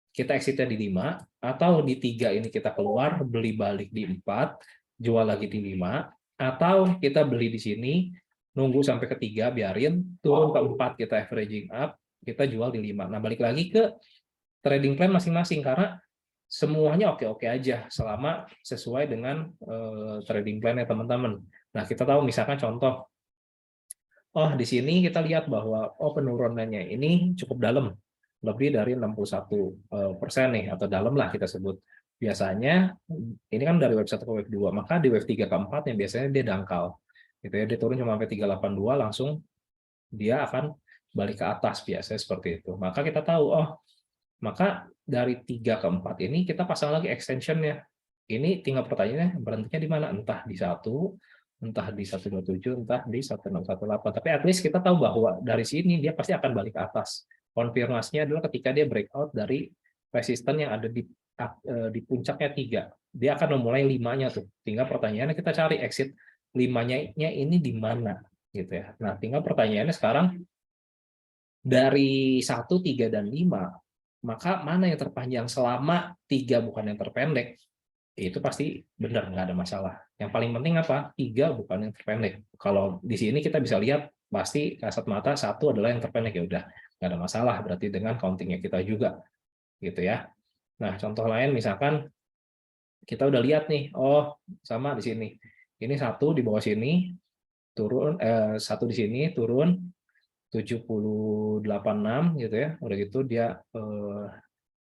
S1: kita exitnya di 5, atau di 3 ini kita keluar, beli balik di 4, jual lagi di 5, atau kita beli di sini, nunggu sampai ke 3, biarin, turun ke 4, kita averaging up, kita jual di 5. Nah, balik lagi ke trading plan masing-masing, karena semuanya oke-oke aja selama sesuai dengan trading plan-nya teman-teman. Nah, kita tahu misalkan contoh, oh di sini kita lihat bahwa oh penurunannya ini cukup dalam, lebih dari 61% nih, atau dalam lah kita sebut. Biasanya ini kan dari wave 1 ke wave 2, maka di wave 3 ke 4 yang biasanya dia dangkal. Gitu ya, dia turun cuma sampai 382 langsung dia akan balik ke atas biasanya seperti itu. Maka kita tahu oh maka dari 3 ke 4 ini kita pasang lagi extension-nya. Ini tinggal pertanyaannya berhentinya di mana? Entah di 1, entah di 127, entah di 1618. Tapi at least kita tahu bahwa dari sini dia pasti akan balik ke atas. Konfirmasinya adalah ketika dia breakout dari resisten yang ada di puncaknya 3. Dia akan memulai 5-nya tuh. Tinggal pertanyaannya kita cari exit 5-nya ini di mana gitu ya. Nah, tinggal pertanyaannya sekarang dari 1, 3, dan 5, maka mana yang terpanjang selama 3 bukan yang terpendek, itu pasti benar, nggak ada masalah. Yang paling penting apa? 3 bukan yang terpendek. Kalau di sini kita bisa lihat, pasti kasat mata 1 adalah yang terpendek, ya udah, nggak ada masalah berarti dengan countingnya kita juga, gitu ya. Nah, contoh lain misalkan kita udah lihat nih, oh sama di sini. Ini 1 di bawah sini, turun, 1 di sini, turun, 70,86 gitu ya. Udah gitu dia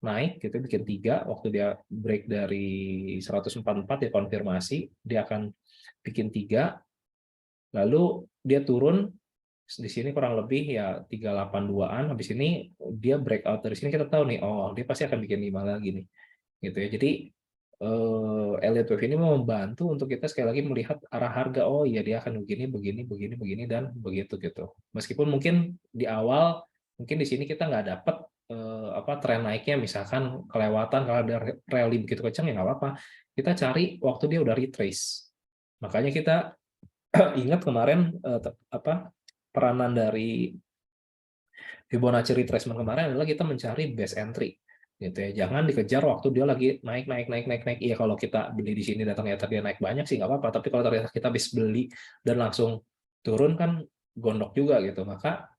S1: naik gitu bikin 3 waktu dia break dari 144 ya konfirmasi dia akan bikin 3 lalu dia turun di sini kurang lebih ya 382-an habis ini dia breakout dari sini kita tahu nih oh dia pasti akan bikin 5 lagi nih gitu ya. Jadi Elliott Wave ini membantu untuk kita sekali lagi melihat arah harga oh iya dia akan begini begini begini begini dan begitu gitu. Meskipun mungkin di awal mungkin di sini kita nggak dapat tren naiknya misalkan kelewatan kalau ada rally begitu kencang ya nggak apa-apa. Kita cari waktu dia udah retrace. Makanya kita ingat kemarin peranan dari Fibonacci retracement kemarin adalah kita mencari best entry gitu ya. Jangan dikejar waktu dia lagi naik naik naik naik naik. Iya kalau kita beli di sini dan ternyata dia naik banyak sih nggak apa-apa. Tapi kalau ternyata kita habis beli dan langsung turun kan gondok juga gitu. Maka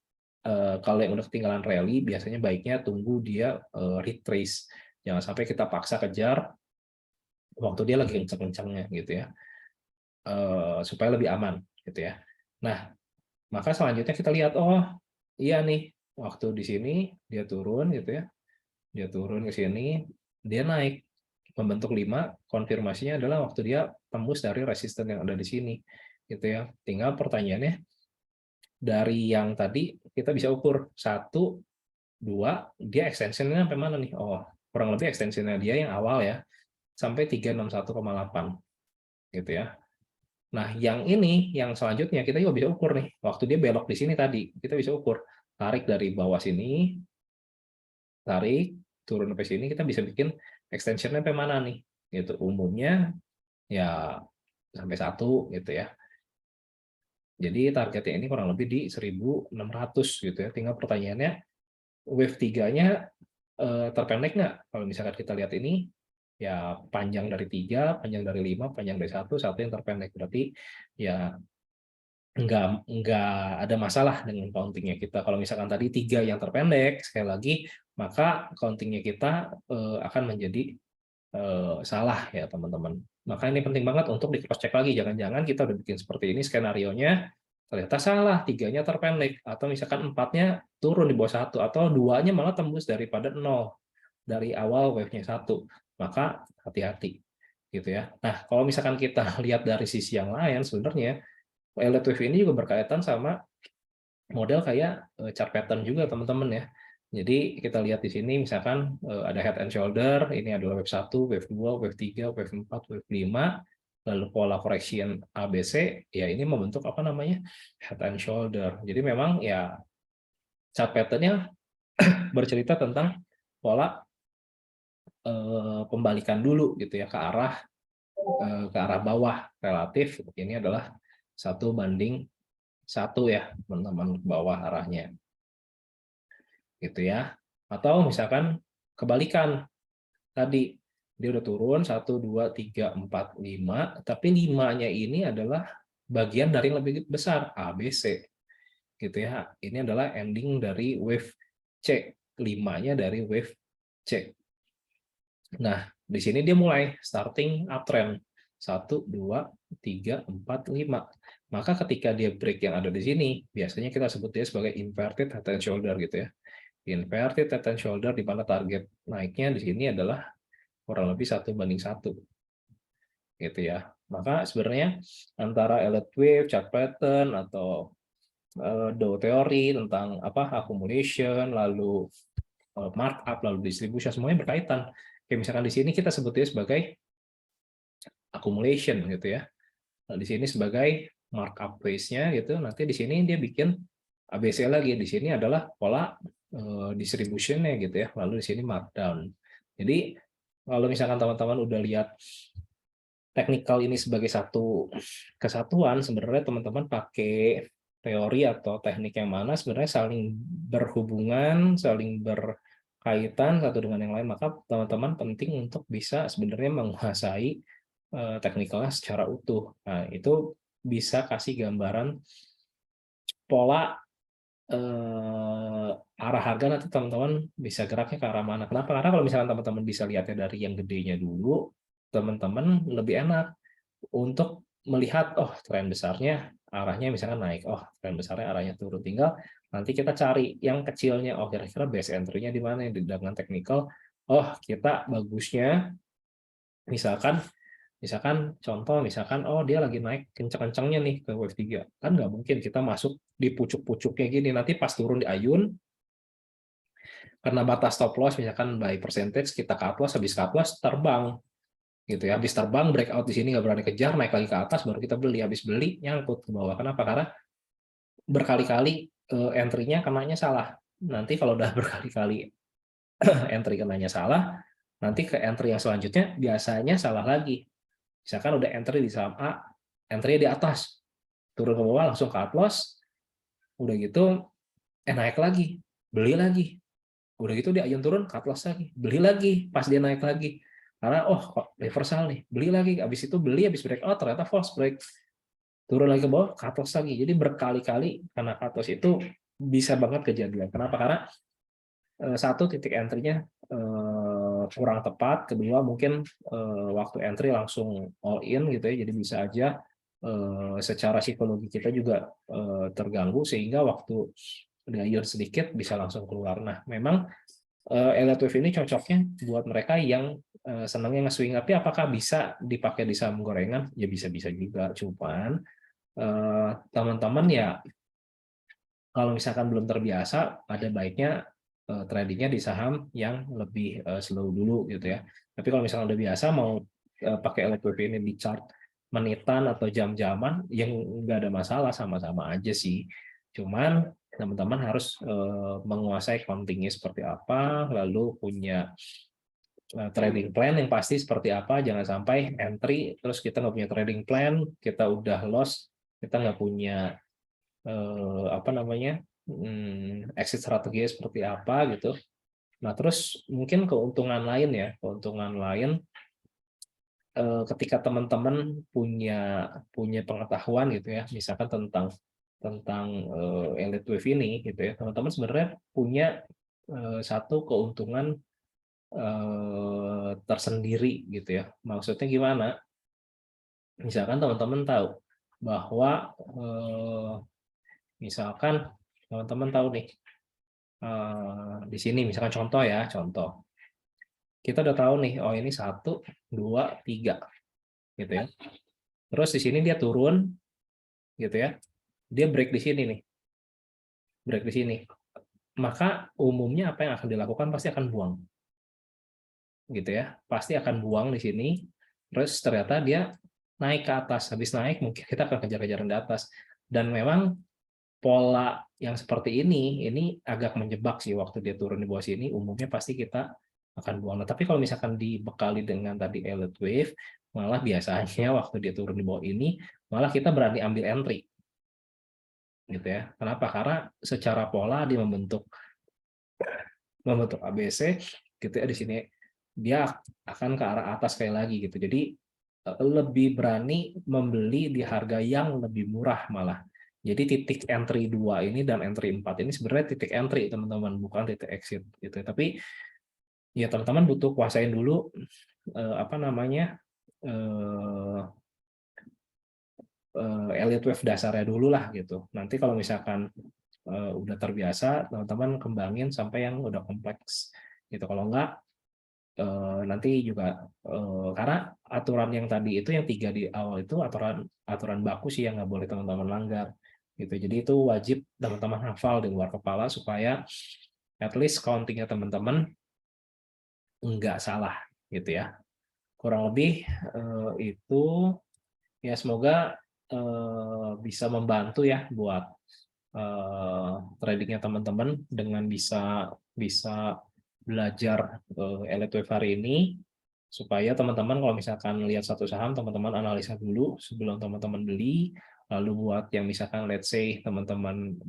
S1: kalau yang udah ketinggalan rally biasanya baiknya tunggu dia retrace. Jangan sampai kita paksa kejar waktu dia lagi kencang-kencangnya gitu ya. Supaya lebih aman gitu ya. Nah, maka selanjutnya kita lihat oh iya nih waktu di sini dia turun gitu ya. Dia turun ke sini, dia naik membentuk 5, konfirmasinya adalah waktu dia tembus dari resisten yang ada di sini gitu ya. Tinggal pertanyaannya dari yang tadi kita bisa ukur 1, 2, dia extensionnya sampai mana nih? Oh, kurang lebih extensionnya dia yang awal ya sampai 361,8 gitu ya. Nah, yang ini yang selanjutnya kita juga bisa ukur nih. Waktu dia belok di sini tadi, kita bisa ukur tarik dari bawah sini, tarik turun sampai sini kita bisa bikin extensionnya sampai mana nih gitu umumnya ya sampai 1 gitu ya. Jadi targetnya ini kurang lebih di 1600 gitu ya. Tinggal pertanyaannya wave 3-nya terpendek nggak? Kalau misalkan kita lihat ini ya panjang dari 3, panjang dari 5, panjang dari 1 yang terpendek berarti ya nggak ada masalah dengan countingnya kita. Kalau misalkan tadi 3 yang terpendek, sekali lagi, maka countingnya kita akan menjadi salah ya teman-teman. Maka ini penting banget untuk di cross check lagi. Jangan-jangan kita udah bikin seperti ini skenarionya, ternyata salah, 3-nya terpendek, atau misalkan 4-nya turun di bawah 1, atau 2-nya malah tembus daripada 0 dari awal wave-nya 1. Maka hati-hati gitu ya. Nah, kalau misalkan kita lihat dari sisi yang lain, sebenarnya elite wave ini juga berkaitan sama model kayak chart pattern juga teman-teman ya. Jadi kita lihat di sini misalkan ada head and shoulder, ini adalah wave 1, wave 2, wave 3, wave 4, wave 5, lalu pola correction ABC, ya ini membentuk apa namanya? Head and shoulder. Jadi memang ya chart pattern-nya bercerita tentang pola pembalikan dulu gitu ya ke arah bawah relatif. Ini adalah 1:1 ya teman-teman, ke bawah arahnya gitu ya. Atau misalkan kebalikan tadi, dia udah turun 1, 2, 3, 4, 5, tapi 5-nya ini adalah bagian dari yang lebih besar, ABC gitu ya. Ini adalah ending dari wave C, 5-nya dari wave C. Nah, di sini dia mulai starting uptrend 1, 2, 3, 4, 5. Maka ketika dia break yang ada di sini, biasanya kita sebut dia sebagai inverted head and shoulder gitu ya. Inverted head and shoulder, di mana target naiknya di sini adalah kurang lebih 1:1 gitu ya. Maka sebenarnya antara elite wave, chart pattern, atau Dow teori tentang accumulation, lalu markup, lalu distribution, semuanya berkaitan. Kayak misalkan di sini kita sebutnya sebagai accumulation gitu ya. Nah, di sini sebagai markup phase-nya gitu. Nanti di sini dia bikin ABC lagi. Di sini adalah pola distribution-nya gitu ya. Lalu di sini markdown. Jadi kalau misalkan teman-teman udah lihat teknikal ini sebagai satu kesatuan, sebenarnya teman-teman pakai teori atau teknik yang mana sebenarnya saling berhubungan, saling berkaitan satu dengan yang lain, maka teman-teman penting untuk bisa sebenarnya menguasai teknikalnya secara utuh. Nah, itu bisa kasih gambaran pola arah harga, nanti teman-teman bisa geraknya ke arah mana. Kenapa? Karena kalau misalkan teman-teman bisa lihatnya dari yang gedenya dulu, teman-teman lebih enak untuk melihat, oh tren besarnya arahnya misalkan naik, oh tren besarnya arahnya turun. Tinggal nanti kita cari yang kecilnya, oh kira-kira base entry-nya di mana dengan technical. Oh kita bagusnya misalkan misalkan contoh, misalkan oh dia lagi naik kencang-kencangnya nih ke wave 3. Kan nggak mungkin kita masuk di pucuk-pucuknya gini, nanti pas turun di ayun, karena batas stop loss misalkan by percentage, kita cut loss, habis cut loss terbang gitu ya, habis terbang breakout di sini nggak berani kejar, naik lagi ke atas baru kita beli, habis beli nyangkut ke bawah. Kenapa? Karena berkali-kali entry-nya kenanya salah. Nanti kalau udah berkali-kali entry kenanya salah, nanti ke entry yang selanjutnya biasanya salah lagi. Misalkan udah entry di saham A, entry di atas, turun ke bawah langsung cut loss, udah gitu naik lagi, beli lagi, udah gitu dia ayun turun, cut loss lagi, beli lagi pas dia naik lagi, karena oh kok reversal nih, beli lagi, habis itu beli, habis breakout ternyata false break, turun lagi ke bawah, cut loss lagi. Jadi berkali-kali karena cut loss itu bisa banget kejadian. Kenapa? Karena satu, titik entry-nya kurang tepat, kedua mungkin waktu entry langsung all in gitu ya, jadi bisa aja secara psikologi kita juga terganggu sehingga waktu ayun sedikit bisa langsung keluar. Nah, memang elite wave ini cocoknya buat mereka yang senangnya nge-swing, tapi apakah bisa dipakai di saham gorengan? Ya bisa-bisa juga, cuman teman-teman ya kalau misalkan belum terbiasa, ada baiknya tradingnya di saham yang lebih slow dulu gitu ya. Tapi kalau misalkan udah biasa mau pakai elite wave ini di chart menitan atau jam-jaman, yang nggak ada masalah, sama-sama aja sih. Cuman teman-teman harus menguasai countingnya seperti apa, lalu punya trading plan yang pasti seperti apa. Jangan sampai entry terus kita nggak punya trading plan, kita udah loss, kita nggak punya exit strategi seperti apa gitu. Nah terus mungkin keuntungan lain ya, keuntungan lain ketika teman-teman punya pengetahuan gitu ya, misalkan tentang elite wave ini gitu ya, teman-teman sebenarnya punya satu keuntungan tersendiri gitu ya. Maksudnya gimana? Misalkan teman-teman tahu bahwa misalkan teman-teman tahu nih di sini misalkan contoh ya, contoh kita udah tahu nih, oh ini 1, 2, 3 gitu ya. Terus di sini dia turun gitu ya, dia break di sini nih, break di sini. Maka umumnya apa yang akan dilakukan pasti akan buang, gitu ya. Pasti akan buang di sini. Terus ternyata dia naik ke atas. Habis naik mungkin kita akan kejar-kejaran di atas. Dan memang pola yang seperti ini agak menjebak sih waktu dia turun di bawah sini. Umumnya pasti kita akan buang. Nah, tapi kalau misalkan dibekali dengan tadi elite wave, malah biasanya waktu dia turun di bawah ini, malah kita berani ambil entry gitu ya. Kenapa? Karena secara pola dia membentuk ABC gitu ya, di sini dia akan ke arah atas sekali lagi gitu. Jadi lebih berani membeli di harga yang lebih murah malah. Jadi titik entry 2 ini dan entry 4 ini sebenarnya titik entry teman-teman, bukan titik exit gitu. Tapi ya teman-teman butuh kuasain dulu apa namanya elite wave dasarnya dulu lah gitu. Nanti kalau misalkan udah terbiasa, teman-teman kembangin sampai yang udah kompleks gitu. Kalau enggak nanti juga karena aturan yang tadi itu yang 3 di awal itu aturan baku sih yang nggak boleh teman-teman langgar gitu. Jadi itu wajib teman-teman hafal di luar kepala supaya at least countingnya teman-teman nggak salah gitu ya. Kurang lebih itu ya, semoga bisa membantu ya buat tradingnya teman-teman dengan bisa bisa belajar elite wave hari ini, supaya teman-teman kalau misalkan lihat satu saham, teman-teman analisa dulu sebelum teman-teman beli. Lalu buat yang misalkan let's say teman-teman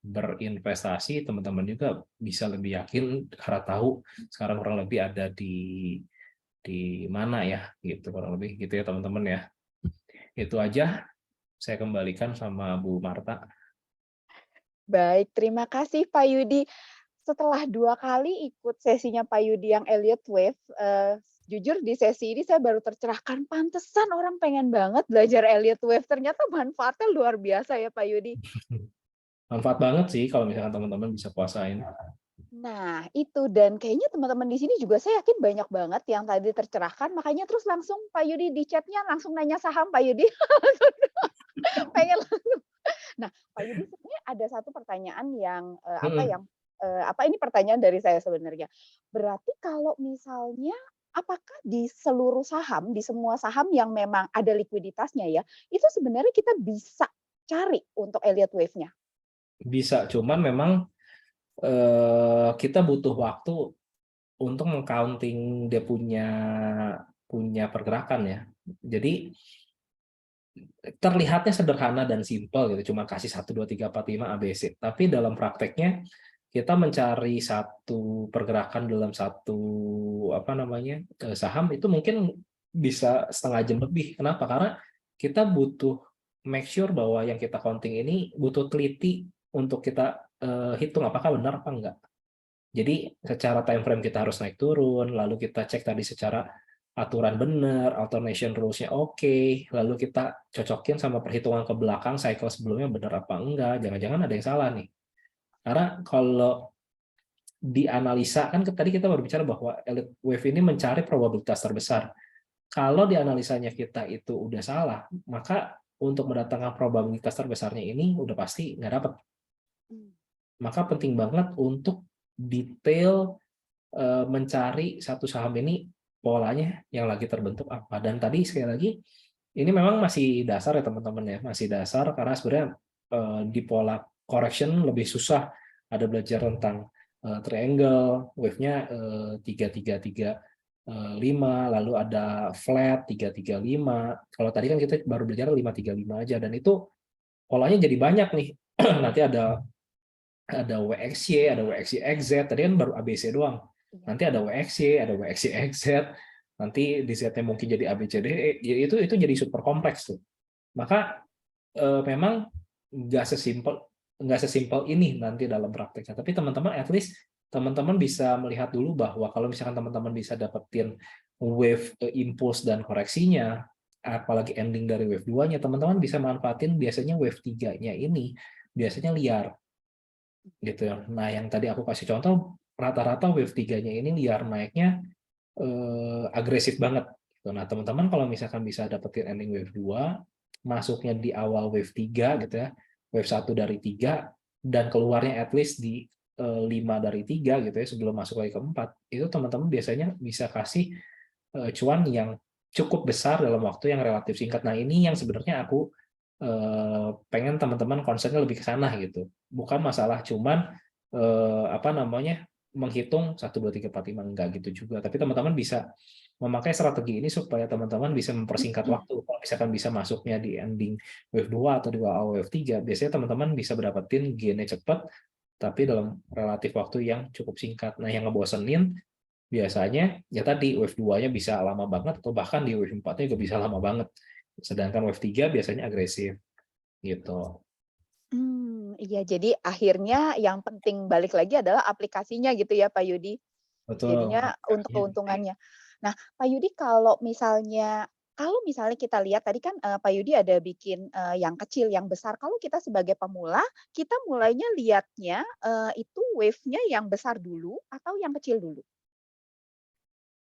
S1: berinvestasi, teman-teman juga bisa lebih yakin karena tahu sekarang kurang lebih ada di mana ya gitu, kurang lebih gitu ya teman-teman ya. Itu aja, saya kembalikan sama Bu Marta.
S2: Baik, terima kasih Pak Yudi. Setelah 2 kali ikut sesinya Pak Yudi yang Elliott Wave, jujur di sesi ini saya baru tercerahkan, pantesan orang pengen banget belajar Elliott Wave, ternyata manfaatnya luar biasa ya Pak Yudi.
S1: Manfaat banget sih kalau misalkan teman-teman bisa puasain.
S2: Nah, itu dan kayaknya teman-teman di sini juga saya yakin banyak banget yang tadi tercerahkan, makanya terus langsung Pak Yudi di chat-nya langsung nanya saham Pak Yudi. Pengen langsung. Nah, Pak Yudi sebenarnya ada satu pertanyaan yang, ini pertanyaan dari saya sebenarnya. Berarti kalau misalnya apakah di seluruh saham, di semua saham yang memang ada likuiditasnya ya, itu sebenarnya kita bisa cari untuk Elliott Wave-nya?
S1: Bisa, cuman memang kita butuh waktu untuk meng-counting dia punya pergerakan ya. Jadi terlihatnya sederhana dan simpel gitu, cuma kasih 1, 2, 3, 4, 5 ABC. Tapi dalam prakteknya kita mencari satu pergerakan dalam satu saham itu mungkin bisa setengah jam lebih. Kenapa? Karena kita butuh make sure bahwa yang kita counting ini butuh teliti untuk kita hitung apakah benar apa enggak. Jadi secara time frame kita harus naik turun, lalu kita cek tadi secara aturan benar, alternation rules-nya oke, lalu kita cocokin sama perhitungan ke belakang cycle sebelumnya benar apa enggak, jangan-jangan ada yang salah nih. Karena kalau dianalisa, kan tadi kita baru bicara bahwa elite wave ini mencari probabilitas terbesar. Kalau dianalisanya kita itu udah salah, maka untuk mendatangkan probabilitas terbesarnya ini udah pasti nggak dapat. Maka penting banget untuk detail mencari satu saham ini polanya yang lagi terbentuk apa. Dan tadi sekali lagi ini memang masih dasar ya teman-teman ya, masih dasar karena sebenarnya di pola correction lebih susah. Ada belajar tentang triangle, wave-nya 3-3-3-5, lalu ada flat 3-3-5. Kalau tadi kan kita baru belajar 5-3-5 aja, dan itu polanya jadi banyak nih. Nanti ada WXY, ada WXY XZ, tadi kan baru ABC doang. Nanti ada WXY, ada WXY XZ, nanti di Z-nya mungkin jadi A, B, C, D, E, itu jadi super kompleks tuh. Maka memang nggak sesimpel ini nanti dalam prakteknya. Tapi teman-teman at least teman-teman bisa melihat dulu bahwa kalau misalkan teman-teman bisa dapetin wave impulse dan koreksinya, apalagi ending dari wave 2-nya, teman-teman bisa manfaatin biasanya wave 3-nya ini biasanya liar gitu ya. Nah, yang tadi aku kasih contoh rata-rata wave 3-nya ini liar naiknya agresif banget. Nah, teman-teman kalau misalkan bisa dapetin ending wave 2, masuknya di awal wave 3 gitu ya, wave 1 dari 3, dan keluarnya at least di 5 dari 3 gitu ya, sebelum masuk lagi ke 4, itu teman-teman biasanya bisa kasih cuan yang cukup besar dalam waktu yang relatif singkat. Nah, ini yang sebenarnya aku pengen teman-teman concernnya lebih ke sana gitu. Bukan masalah cuman apa namanya menghitung 1 2 3 4 5 enggak gitu juga. Tapi teman-teman bisa memakai strategi ini supaya teman-teman bisa mempersingkat waktu. Kalau misalkan bisa masuknya di ending wave 2 atau di awal wave 3, biasanya teman-teman bisa dapetin gain-nya cepat tapi dalam relatif waktu yang cukup singkat. Nah, yang ngebosenin biasanya ya tadi wave 2-nya bisa lama banget atau bahkan di wave 4-nya juga bisa lama banget. Sedangkan wave 3 biasanya agresif gitu.
S2: Iya, jadi akhirnya yang penting balik lagi adalah aplikasinya gitu ya, Pak Yudi?
S1: Betul,
S2: Jadinya untuk
S1: aplikasinya penting.
S2: keuntungannya. Nah, Pak Yudi kalau misalnya kita lihat tadi kan, Pak Yudi ada bikin, yang kecil, yang besar. Kalau kita sebagai pemula, kita mulainya lihatnya, itu wave-nya yang besar dulu atau yang kecil dulu?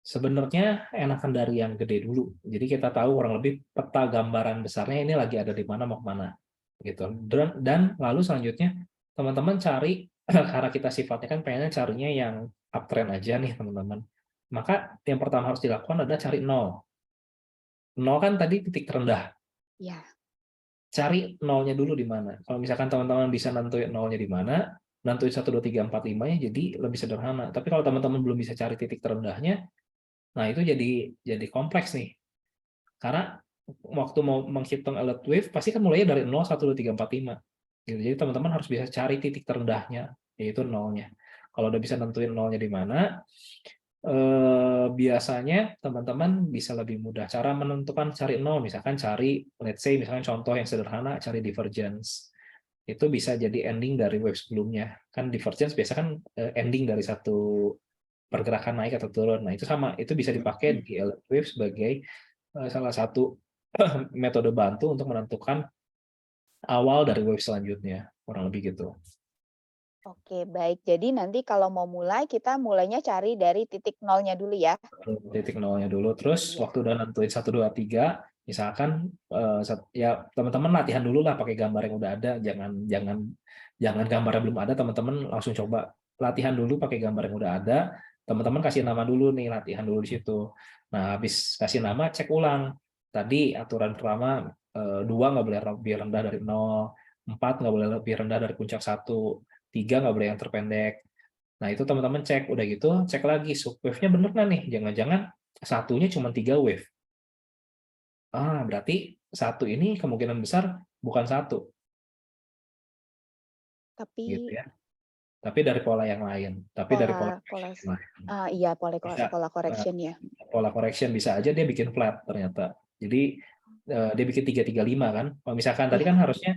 S1: Sebenarnya enakan dari yang gede dulu. Jadi kita tahu kurang lebih peta gambaran besarnya ini lagi ada di mana mau kemana gitu. Dan lalu selanjutnya teman-teman cari karena kita sifatnya kan pengennya carinya yang uptrend aja nih teman-teman. Maka yang pertama harus dilakukan adalah cari nol. Nol kan tadi titik terendah.
S2: Ya.
S1: Cari nolnya dulu di mana. Kalau misalkan teman-teman bisa nentuin nolnya di mana, nentuin 1 2 3 4 5-nya jadi lebih sederhana. Tapi kalau teman-teman belum bisa cari titik terendahnya, nah itu jadi kompleks nih. Karena waktu mau menghitung alert wave pasti kan mulainya dari 0 1 2 3 4 5. Gitu. Jadi teman-teman harus bisa cari titik terendahnya, yaitu nolnya. Kalau udah bisa nentuin nolnya di mana, biasanya teman-teman bisa lebih mudah cara menentukan cari nol, misalkan cari let's say misalkan contoh yang sederhana cari divergence. Itu bisa jadi ending dari wave sebelumnya. Kan divergence biasa kan ending dari satu pergerakan naik atau turun. Nah, itu sama, itu bisa dipakai di alert wave sebagai salah satu metode bantu untuk menentukan awal dari wave selanjutnya, kurang lebih gitu.
S2: Oke, baik. Jadi nanti kalau mau mulai, kita mulainya cari dari titik nolnya dulu ya?
S1: Titik nolnya dulu, terus
S2: Iya.
S1: waktu udah nentuin 1 2 3, misalkan ya teman-teman latihan dulu lah pakai gambar yang udah ada, jangan jangan jangan gambar yang belum ada teman-teman langsung coba latihan dulu pakai gambar yang udah ada, teman-teman kasih nama dulu nih, latihan dulu di situ. Nah, habis kasih nama cek ulang. Tadi aturan pertama 2 nggak boleh lebih rendah dari 0, 4 nggak boleh lebih rendah dari puncak 1, 3 nggak boleh yang terpendek. Nah, itu teman-teman cek, udah gitu cek lagi subwave-nya bener nggak nih? Jangan-jangan satunya cuma 3 wave. Berarti satu ini kemungkinan besar bukan satu, gitu
S2: Tapi
S1: ya. Tapi dari pola yang lain, tapi dari pola
S2: pola
S1: correction
S2: pola
S1: yang lain.
S2: iya,
S1: Bisa
S2: pola
S1: eh,
S2: correction ya?
S1: pola correction bisa aja dia bikin flat ternyata. Jadi dia bikin 3 3 5 kan. Kalau misalkan tadi
S2: Iya.
S1: kan harusnya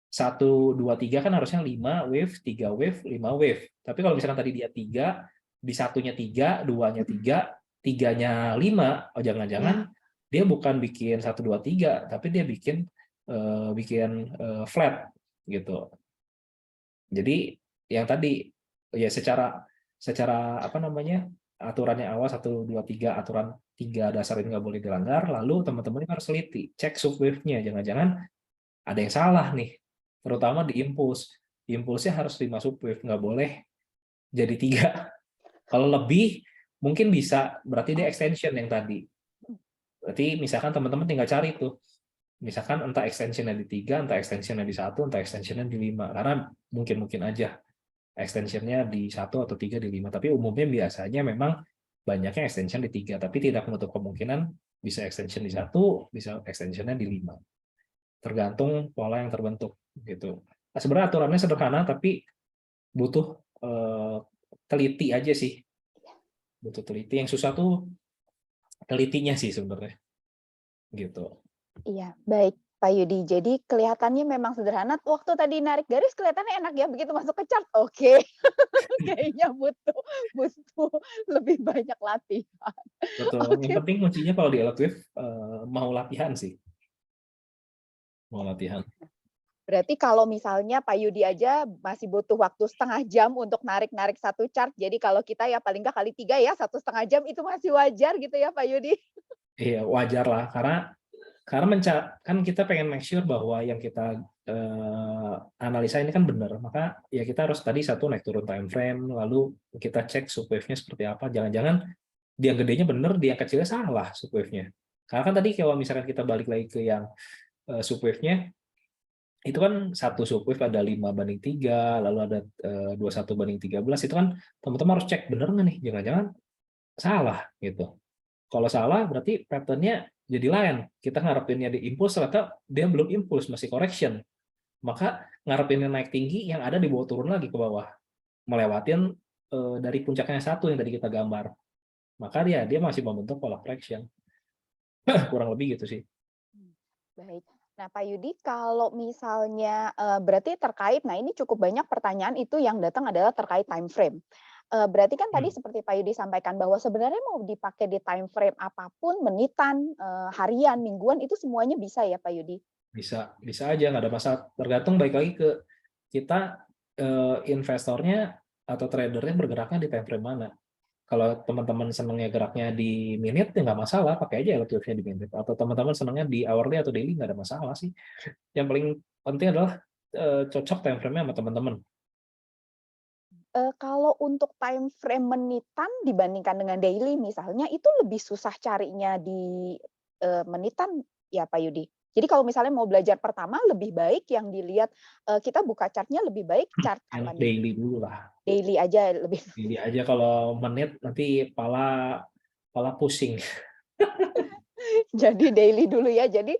S1: 1 2 3 kan harusnya 5 wave, 3 wave, 5 wave. Tapi kalau misalkan tadi dia 3, di satunya 3, duanya 3, tiganya 5, oh
S2: Iya.
S1: jangan-jangan dia bukan bikin 1 2 3, tapi dia bikin flat gitu. Jadi yang tadi ya secara secara apa namanya aturannya awal 1 2 3, aturan 3 dasar ini nggak boleh dilanggar, lalu teman-teman harus teliti cek subwave-nya, jangan-jangan ada yang salah nih, terutama di impuls. Impulsnya harus 5 subwave, nggak boleh jadi 3. Kalau lebih mungkin bisa, berarti dia
S2: Oh,
S1: extension yang tadi. Berarti misalkan teman-teman tinggal cari tuh, misalkan entah extensionnya di 3, entah extensionnya di 1, entah extensionnya di 5. Karena mungkin-mungkin aja extensionnya di 1 atau 3 di 5. Tapi umumnya biasanya memang banyaknya extension di 3, tapi tidak menutup kemungkinan bisa extension di 1, bisa extensionnya di 5. Tergantung pola yang terbentuk gitu. Nah, sebenarnya aturannya sederhana tapi butuh teliti aja sih, butuh teliti. Yang susah tuh telitinya sih sebenarnya gitu.
S2: Iya, baik Pak Yudi. Jadi kelihatannya memang sederhana, waktu tadi narik garis kelihatannya enak ya, begitu masuk ke chart, oke, kayaknya butuh butuh lebih banyak latihan.
S1: Betul, yang
S2: Oke,
S1: penting kuncinya kalau di Elective mau latihan sih, mau latihan.
S2: berarti kalau misalnya Pak Yudi aja masih butuh waktu setengah jam untuk narik-narik satu chart, jadi kalau kita ya paling nggak kali 3 ya, 1,5 jam itu masih wajar gitu ya Pak Yudi?
S1: Iya, wajar lah, karena kan kita pengen make sure bahwa yang kita analisa ini kan benar, maka ya kita harus tadi satu naik turun time frame, lalu kita cek subwave-nya seperti apa, jangan-jangan dia gedenya benar, dia kecilnya salah subwave-nya. Karena kan tadi kalau misalkan kita balik lagi ke yang subwave-nya, itu kan satu subwave ada 5:3, lalu ada 21:13, itu kan teman-teman harus cek benar nggak nih, jangan-jangan salah gitu. Kalau salah berarti pattern-nya jadi lain. Kita ngarepinnya di impuls, ternyata dia belum impuls, masih correction. Maka ngarepinnya naik tinggi, yang ada dibawa turun lagi ke bawah. Melewatin dari puncaknya satu yang tadi kita gambar. Maka dia masih membentuk pola correction. Kurang lebih gitu sih.
S2: Baik. Nah, Pak Yudi, kalau misalnya, berarti terkait nah ini cukup banyak pertanyaan itu yang datang adalah terkait time frame. Berarti kan tadi
S1: Hmm,
S2: seperti Pak Yudi sampaikan bahwa sebenarnya mau dipakai di time frame apapun, menitan, harian, mingguan, itu semuanya bisa ya, Pak Yudi?
S1: bisa aja, nggak ada masalah. Tergantung baik lagi ke kita, investornya atau tradernya bergeraknya di time frame mana. Kalau teman-teman senangnya geraknya di menit ya nggak masalah, pakai aja relatifnya di menit. Atau teman-teman senangnya di hourly atau daily nggak ada masalah sih. Yang paling penting adalah cocok time frame-nya sama teman-teman.
S2: Kalau untuk time frame menitan dibandingkan dengan daily misalnya, itu lebih susah carinya di, menitan ya, Pak Yudi? Jadi kalau misalnya mau belajar pertama lebih baik yang dilihat, kita buka chart-nya lebih baik chart
S1: Yang
S2: apa nih?
S1: daily dulu lah.
S2: Daily aja lebih
S1: Daily aja, kalau menit nanti pala pala pusing.
S2: jadi daily dulu ya. Jadi,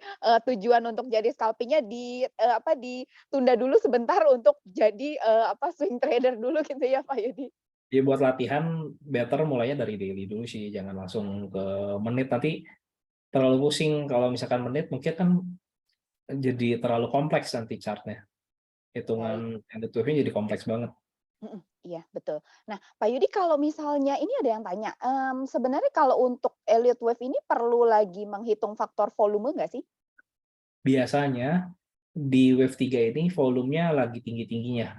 S2: tujuan untuk jadi scalping-nya ditunda dulu sebentar untuk jadi, swing trader dulu gitu ya, Pak Yudi?
S1: Jadi buat latihan better mulainya dari daily dulu sih, jangan langsung ke menit, nanti terlalu pusing. Kalau misalkan menit mungkin kan jadi terlalu kompleks nanti chartnya. Hitungan
S2: Baik.
S1: yang nya jadi kompleks banget.
S2: Mhm, iya betul. Nah, Pak Yudi kalau misalnya ini ada yang tanya, sebenarnya kalau untuk Elliott Wave ini perlu lagi menghitung faktor volume nggak sih?
S1: Biasanya di wave 3 ini volumenya lagi tinggi-tingginya.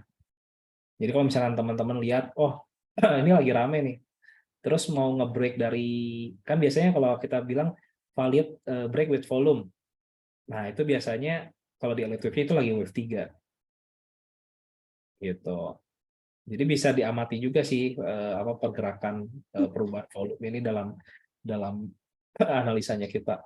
S1: Jadi kalau misalkan teman-teman lihat, oh ini lagi rame nih, terus mau nge-break dari, kan biasanya kalau kita bilang valid break with volume. Nah, itu biasanya kalau di elite wave itu lagi wave 3 gitu. Jadi bisa diamati juga sih apa pergerakan perubahan volume ini dalam dalam analisanya kita.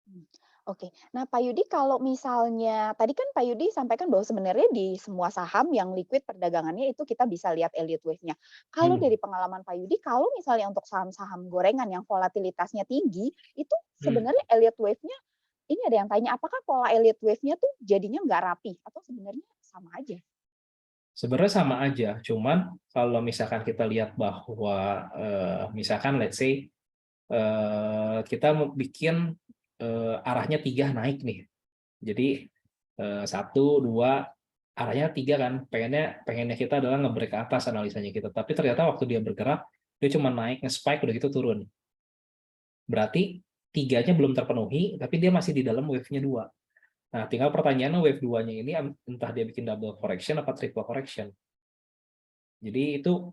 S2: Mmm, oke. Nah, Pak Yudi kalau misalnya tadi kan Pak Yudi sampaikan bahwa sebenarnya di semua saham yang liquid perdagangannya itu kita bisa lihat Elliott Wave-nya. Kalau
S1: Hmm,
S2: dari pengalaman Pak Yudi, kalau misalnya untuk saham-saham gorengan yang volatilitasnya tinggi, itu
S1: hmm.
S2: sebenarnya Elliott Wave-nya ini ada yang tanya, apakah pola Elliott Wave-nya tuh jadinya nggak rapi atau sebenarnya sama aja?
S1: Sebenarnya sama aja, cuman kalau misalkan kita lihat bahwa misalkan let's say kita mau bikin arahnya 3 naik nih. Jadi 1, 2, arahnya 3 kan. Pengennya kita adalah nge-break ke atas analisanya kita. Tapi ternyata waktu dia bergerak, dia cuma naik, nge-spike, udah gitu turun. Berarti 3-nya belum terpenuhi, tapi dia masih di dalam wave-nya 2. Nah, tinggal pertanyaannya wave 2-nya ini entah dia bikin double correction apa triple correction. Jadi itu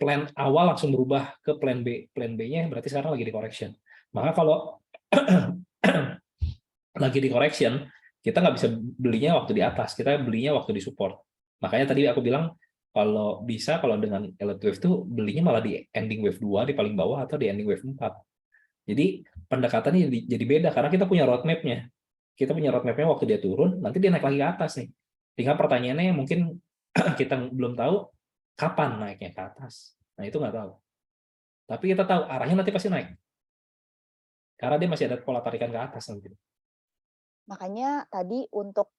S1: plan awal langsung berubah ke plan B. Plan B-nya berarti sekarang lagi di correction. Maka kalau lagi di correction, kita nggak bisa belinya waktu di atas, kita belinya waktu di support. Makanya tadi aku bilang, kalau bisa, kalau dengan elite wave tuh belinya malah di ending wave 2 di paling bawah, atau di ending wave 4. Jadi pendekatannya jadi beda, karena kita punya roadmap-nya. Kita punya roadmap-nya waktu dia turun, nanti dia naik lagi ke atas nih. Tinggal pertanyaannya mungkin kita belum tahu kapan naiknya ke atas. Nah, itu nggak tahu. Tapi kita tahu arahnya nanti pasti naik. Karena dia masih ada pola tarikan ke atas nanti.
S2: Makanya tadi untuk,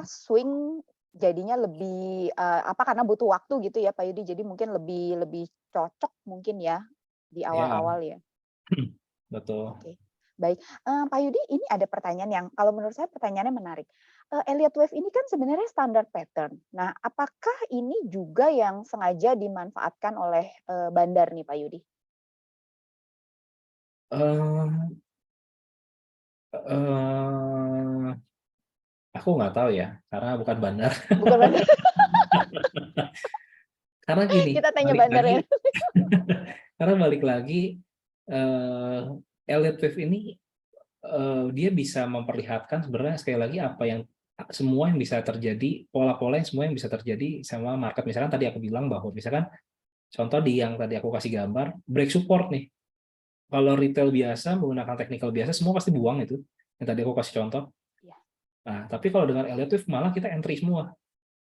S2: swing jadinya lebih, karena butuh waktu gitu ya Pak Yudi, jadi mungkin lebih lebih cocok mungkin ya di
S1: Ya,
S2: awal-awal ya?
S1: Betul.
S2: Oke, baik. Pak Yudi, ini ada pertanyaan yang kalau menurut saya pertanyaannya menarik. Elliott Wave ini kan sebenarnya standar pattern. Nah, apakah ini juga yang sengaja dimanfaatkan oleh, bandar nih, Pak Yudi?
S1: Eee eee, aku nggak tahu ya, karena bukan bandar.
S2: Bukan bandar,
S1: Karena gini,
S2: kita tanya
S1: balik
S2: bandar ya.
S1: lagi karena balik lagi, eee, Elliott Wave ini, dia bisa memperlihatkan sebenarnya sekali lagi apa yang semua yang bisa terjadi, pola-pola yang semua yang bisa terjadi sama market. Misalkan tadi aku bilang bahwa misalkan contoh di yang tadi aku kasih gambar, break support nih. Kalau retail biasa menggunakan technical biasa semua pasti buang itu, yang tadi aku kasih contoh.
S2: Iya,
S1: Nah, tapi kalau dengan Elliott Wave malah kita entry semua.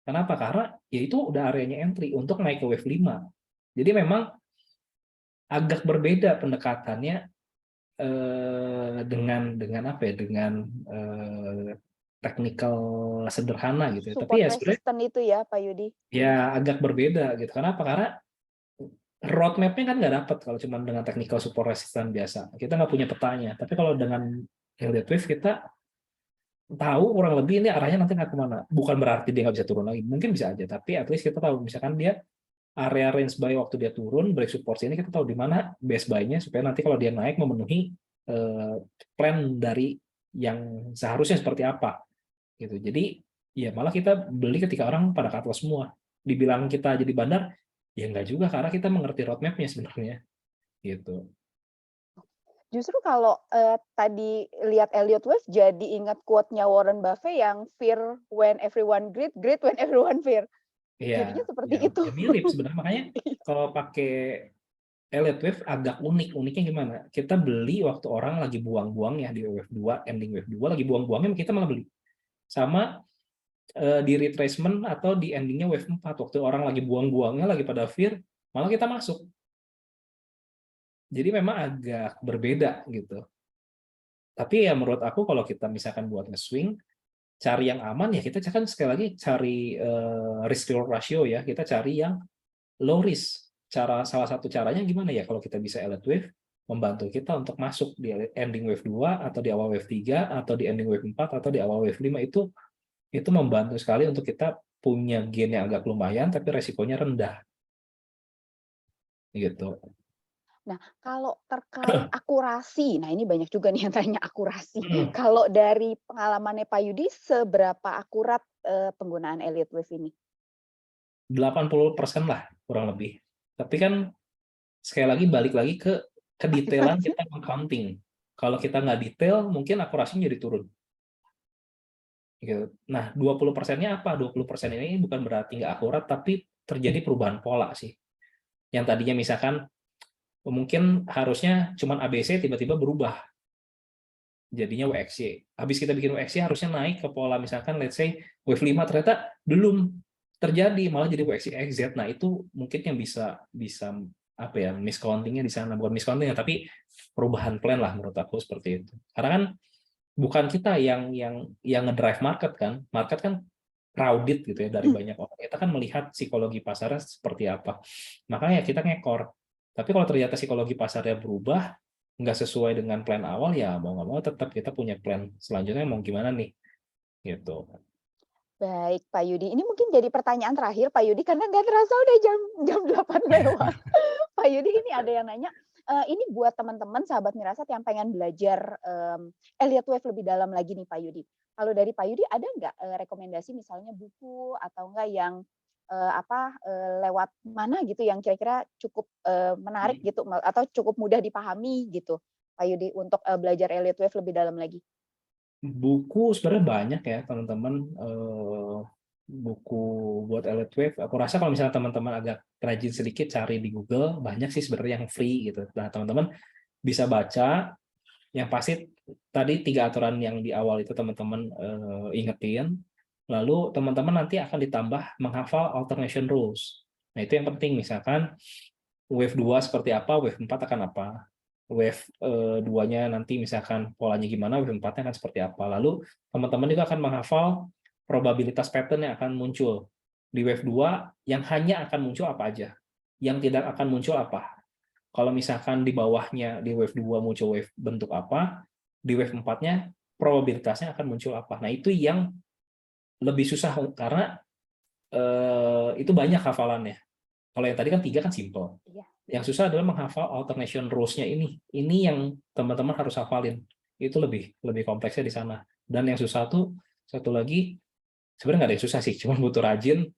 S1: Kenapa? Karena ya itu udah areanya entry untuk naik ke wave 5. Jadi memang agak berbeda pendekatannya dengan apa ya, dengan technical sederhana gitu ya. Tapi
S2: support
S1: ya sebenarnya
S2: resistant itu ya, Pak Yudi?
S1: ya agak berbeda gitu. Kenapa? Karena roadmap-nya kan nggak dapat kalau cuma dengan technical support resistant biasa. Kita nggak punya petanya. Tapi kalau dengan Elliott Wave kita tahu kurang lebih ini arahnya nanti nggak kemana. Bukan berarti dia nggak bisa turun lagi. Mungkin bisa aja. Tapi at least kita tahu misalkan dia area range buy waktu dia turun, break support ini kita tahu di mana base buy-nya supaya nanti kalau dia naik memenuhi plan dari yang seharusnya seperti apa gitu. Jadi ya malah kita beli ketika orang pada cut loss semua. Dibilang kita jadi bandar, ya enggak juga karena kita mengerti roadmap-nya sebenarnya gitu.
S2: Justru kalau, tadi lihat Elliott Wave jadi ingat quote-nya Warren Buffett yang, "Fear when everyone greed, greed when everyone fear."
S1: Iya,
S2: Jadinya
S1: ya,
S2: seperti itu.
S1: ya mirip sebenarnya makanya kalau pakai Elliott Wave agak unik. Uniknya gimana? Kita beli waktu orang lagi buang-buang ya di wave 2, ending wave 2 lagi buang-buangnya kita malah beli. Sama di retracement atau di endingnya wave 4 waktu orang lagi buang-buangnya lagi pada fear, malah kita masuk. Jadi memang agak berbeda gitu. Tapi ya menurut aku kalau kita misalkan buat nge-swing, cari yang aman ya kita kan sekali lagi cari risk reward ratio ya, kita cari yang low risk. Salah satu caranya gimana ya kalau kita bisa Elliott Wave membantu kita untuk masuk di ending wave 2 atau di awal wave 3 atau di ending wave 4 atau di awal wave 5 itu membantu sekali untuk kita punya gain yang agak lumayan tapi resikonya rendah gitu.
S2: Nah, kalau terkait akurasi, nah ini banyak juga nih yang tanya akurasi.
S1: Hmm,
S2: Kalau dari pengalamannya Pak Yudi, seberapa akurat, penggunaan Elliott Wave ini?
S1: 80% lah kurang lebih. Tapi kan sekali lagi balik lagi ke
S2: Balik
S1: kedetailan
S2: lagi.
S1: kita meng-counting. Kalau kita nggak detail, mungkin akurasinya jadi turun. Gitu. Nah, 20%-nya apa? 20% ini bukan berarti nggak akurat, tapi terjadi perubahan pola sih. Yang tadinya misalkan mungkin harusnya cuma ABC tiba-tiba berubah jadinya WXY. Habis kita bikin WXY harusnya naik ke pola misalkan let's say wave 5 ternyata belum terjadi malah jadi WXY Nah, itu mungkin yang bisa bisa apa ya miscounting-nya di sana bukan miscounting ya tapi perubahan plan lah menurut aku seperti itu. Karena kan bukan kita yang ngedrive market kan. Market kan crowded gitu ya dari banyak orang. Kita kan melihat psikologi pasarnya seperti apa. Makanya kita ngekor. Tapi kalau ternyata psikologi pasarnya berubah, nggak sesuai dengan plan awal, ya mau nggak mau tetap kita punya plan selanjutnya mau gimana nih, gitu.
S2: Baik, Pak Yudi. Ini mungkin jadi pertanyaan terakhir, Pak Yudi, karena nggak terasa udah jam 8 lewat. Pak Yudi, ini ada yang nanya, ini buat teman-teman sahabat Mirasat yang pengen belajar, Elliott Wave lebih dalam lagi nih, Pak Yudi. Kalau dari Pak Yudi ada nggak, rekomendasi misalnya buku atau enggak yang, lewat mana gitu yang kira-kira cukup, menarik gitu atau cukup mudah dipahami gitu, Pak Yudi, untuk, belajar Elliott Wave lebih dalam lagi?
S1: Buku sebenarnya banyak ya teman-teman, buku buat Elliott Wave. Aku rasa kalau misalnya teman-teman agak rajin sedikit cari di Google, banyak sih sebenarnya yang free gitu. Nah, teman-teman bisa baca. Yang pasti tadi 3 aturan yang di awal itu teman-teman ingetin. Lalu teman-teman nanti akan ditambah menghafal alternation rules. Nah, itu yang penting. Misalkan wave 2 seperti apa, wave 4 akan apa. Wave 2-nya nanti misalkan polanya gimana, wave 4-nya akan seperti apa. Lalu teman-teman juga akan menghafal probabilitas pattern yang akan muncul. Di wave 2 yang hanya akan muncul apa aja. Yang tidak akan muncul apa. Kalau misalkan di bawahnya di wave 2 muncul wave bentuk apa, di wave 4-nya probabilitasnya akan muncul apa. Nah, itu yang lebih susah karena itu banyak hafalannya. Kalau yang tadi kan 3 kan simple.
S2: Iya.
S1: Yang susah adalah menghafal alternation rules-nya ini. Ini yang teman-teman harus hafalin. Itu lebih kompleksnya di sana. Dan yang susah tuh satu lagi, sebenarnya nggak ada yang susah sih, cuma butuh rajin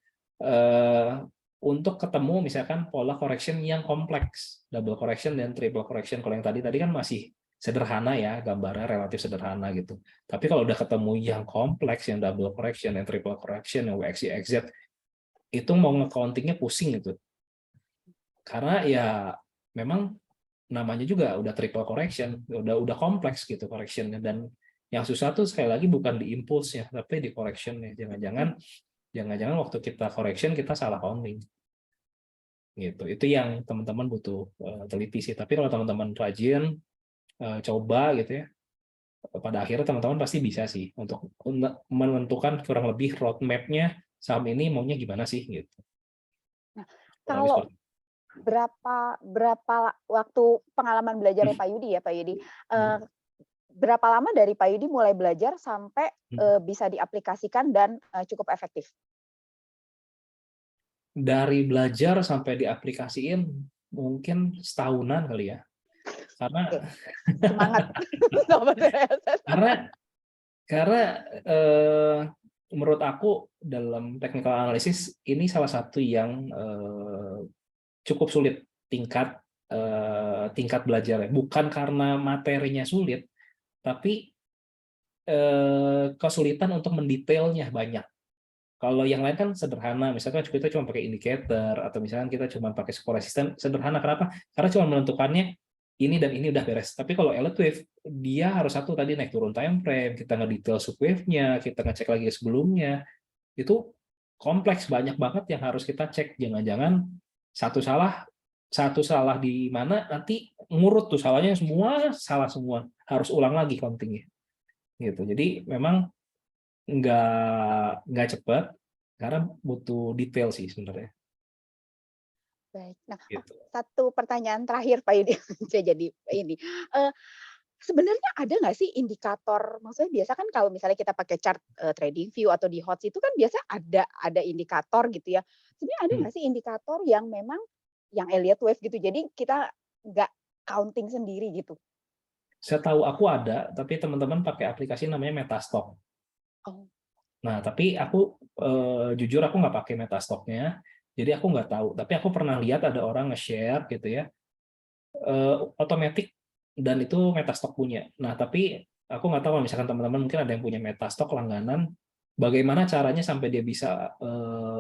S1: untuk ketemu misalkan pola correction yang kompleks, double correction dan triple correction. Kalau yang tadi kan masih sederhana ya, gambarnya relatif sederhana gitu. Tapi kalau udah ketemu yang kompleks, yang double correction, yang triple correction, yang WXY, XZ, itu mau nge-countingnya pusing gitu. Karena ya memang namanya juga udah triple correction, udah kompleks gitu correctionnya. Dan yang susah tuh sekali lagi bukan di impulse-nya, tapi di correction-nya. Jangan-jangan waktu kita correction kita salah counting. Gitu. Itu yang teman-teman butuh teliti sih. Tapi kalau teman-teman rajin coba gitu ya, pada akhirnya teman-teman pasti bisa sih untuk menentukan kurang lebih roadmap-nya saham ini maunya gimana sih gitu.
S2: Nah,
S1: Kurang lebih
S2: kalau
S1: seperti itu.
S2: berapa waktu pengalaman belajarnya Pak Yudi ya, Pak Yudi,
S1: Hmm.
S2: berapa lama dari Pak Yudi mulai belajar sampai, bisa diaplikasikan dan, cukup efektif?
S1: Dari belajar sampai diaplikasiin mungkin setahunan kali ya.
S2: Oke,
S1: Karena
S2: semangat Sobat Reset.
S1: karena eh, menurut aku dalam technical analysis ini salah satu yang cukup sulit tingkat belajarnya. Bukan karena materinya sulit, tapi kesulitan untuk mendetailnya banyak. Kalau yang lain kan sederhana, misalkan kita cuma pakai indicator atau misalkan kita cuma pakai support resistance, sederhana. Kenapa? Karena cuma menentukannya ini dan ini udah beres. Tapi kalau elite wave, dia harus satu tadi naik turun time frame, kita ngedetail subwave-nya, kita ngecek lagi sebelumnya, itu kompleks, banyak banget yang harus kita cek. Jangan-jangan satu salah di mana nanti ngurut tuh salahnya semua salah semua, harus ulang lagi countingnya gitu. Jadi memang nggak cepat karena butuh detail sih sebenarnya
S2: Baik. Nah,
S1: gitu.
S2: satu pertanyaan terakhir Pak Yudi, saya jadi ini, eee, sebenarnya ada nggak sih indikator, maksudnya biasa kan kalau misalnya kita pakai chart, TradingView atau di HOTS itu kan biasa ada indikator gitu ya. Sebenarnya ada
S1: Hmm.
S2: nggak sih indikator yang memang yang Elliott Wave gitu, jadi kita nggak counting sendiri gitu?
S1: Saya tahu aku ada, tapi teman-teman pakai aplikasi namanya Metastock.
S2: Oh,
S1: Nah, tapi aku jujur aku nggak pakai Metastocknya, jadi aku nggak tahu. Tapi aku pernah lihat ada orang nge-share gitu ya, otomatis dan itu Metastock punya. Nah, tapi aku nggak tahu kalau misalkan teman-teman mungkin ada yang punya Metastock langganan, bagaimana caranya sampai dia bisa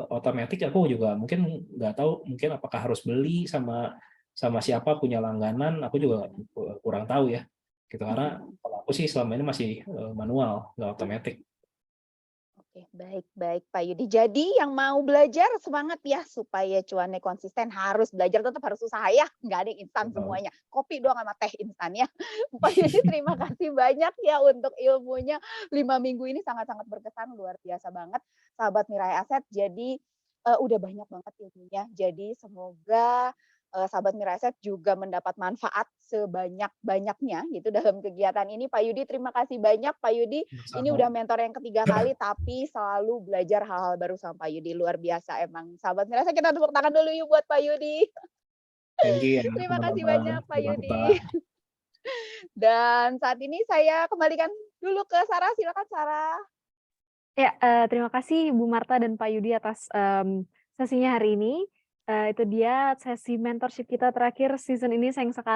S1: otomatis? Aku juga mungkin nggak tahu, mungkin apakah harus beli sama sama siapa punya langganan, aku juga kurang tahu ya. Gitu karena
S2: mhm.
S1: kalau aku sih selama ini masih manual, nggak otomatis.
S2: Oke, baik baik Pak Yudi. Jadi yang mau belajar semangat ya, supaya cuannya konsisten harus belajar, tetap harus usaha ya, nggak ada yang instan semuanya. Kopi doang sama teh instan ya. Pak Yudi terima kasih banyak ya untuk ilmunya, 5 minggu ini sangat-sangat berkesan, luar biasa banget. Sahabat Mirai Aset, jadi, udah banyak banget ilmunya. Jadi semoga, sahabat Mirai Aset juga mendapat manfaat sebanyak-banyaknya gitu dalam kegiatan ini. Pak Yudi terima kasih banyak, Pak Yudi ini
S1: Sama.
S2: udah mentor yang ketiga kali, tapi selalu belajar hal-hal baru sama Pak Yudi, luar biasa emang. Sahabat Mirasa kita tepuk tangan dulu yuk buat Pak Yudi.
S1: Thank you ya
S2: Terima kasih
S1: teman-teman.
S2: banyak Pak
S1: Bermanfaat.
S2: Yudi. Dan saat ini saya kembalikan dulu ke Sarah, silakan Sarah.
S3: Ya, terima kasih Bu Marta dan Pak Yudi atas, sesinya hari ini. Itu dia sesi mentorship kita terakhir season ini, sayang sekali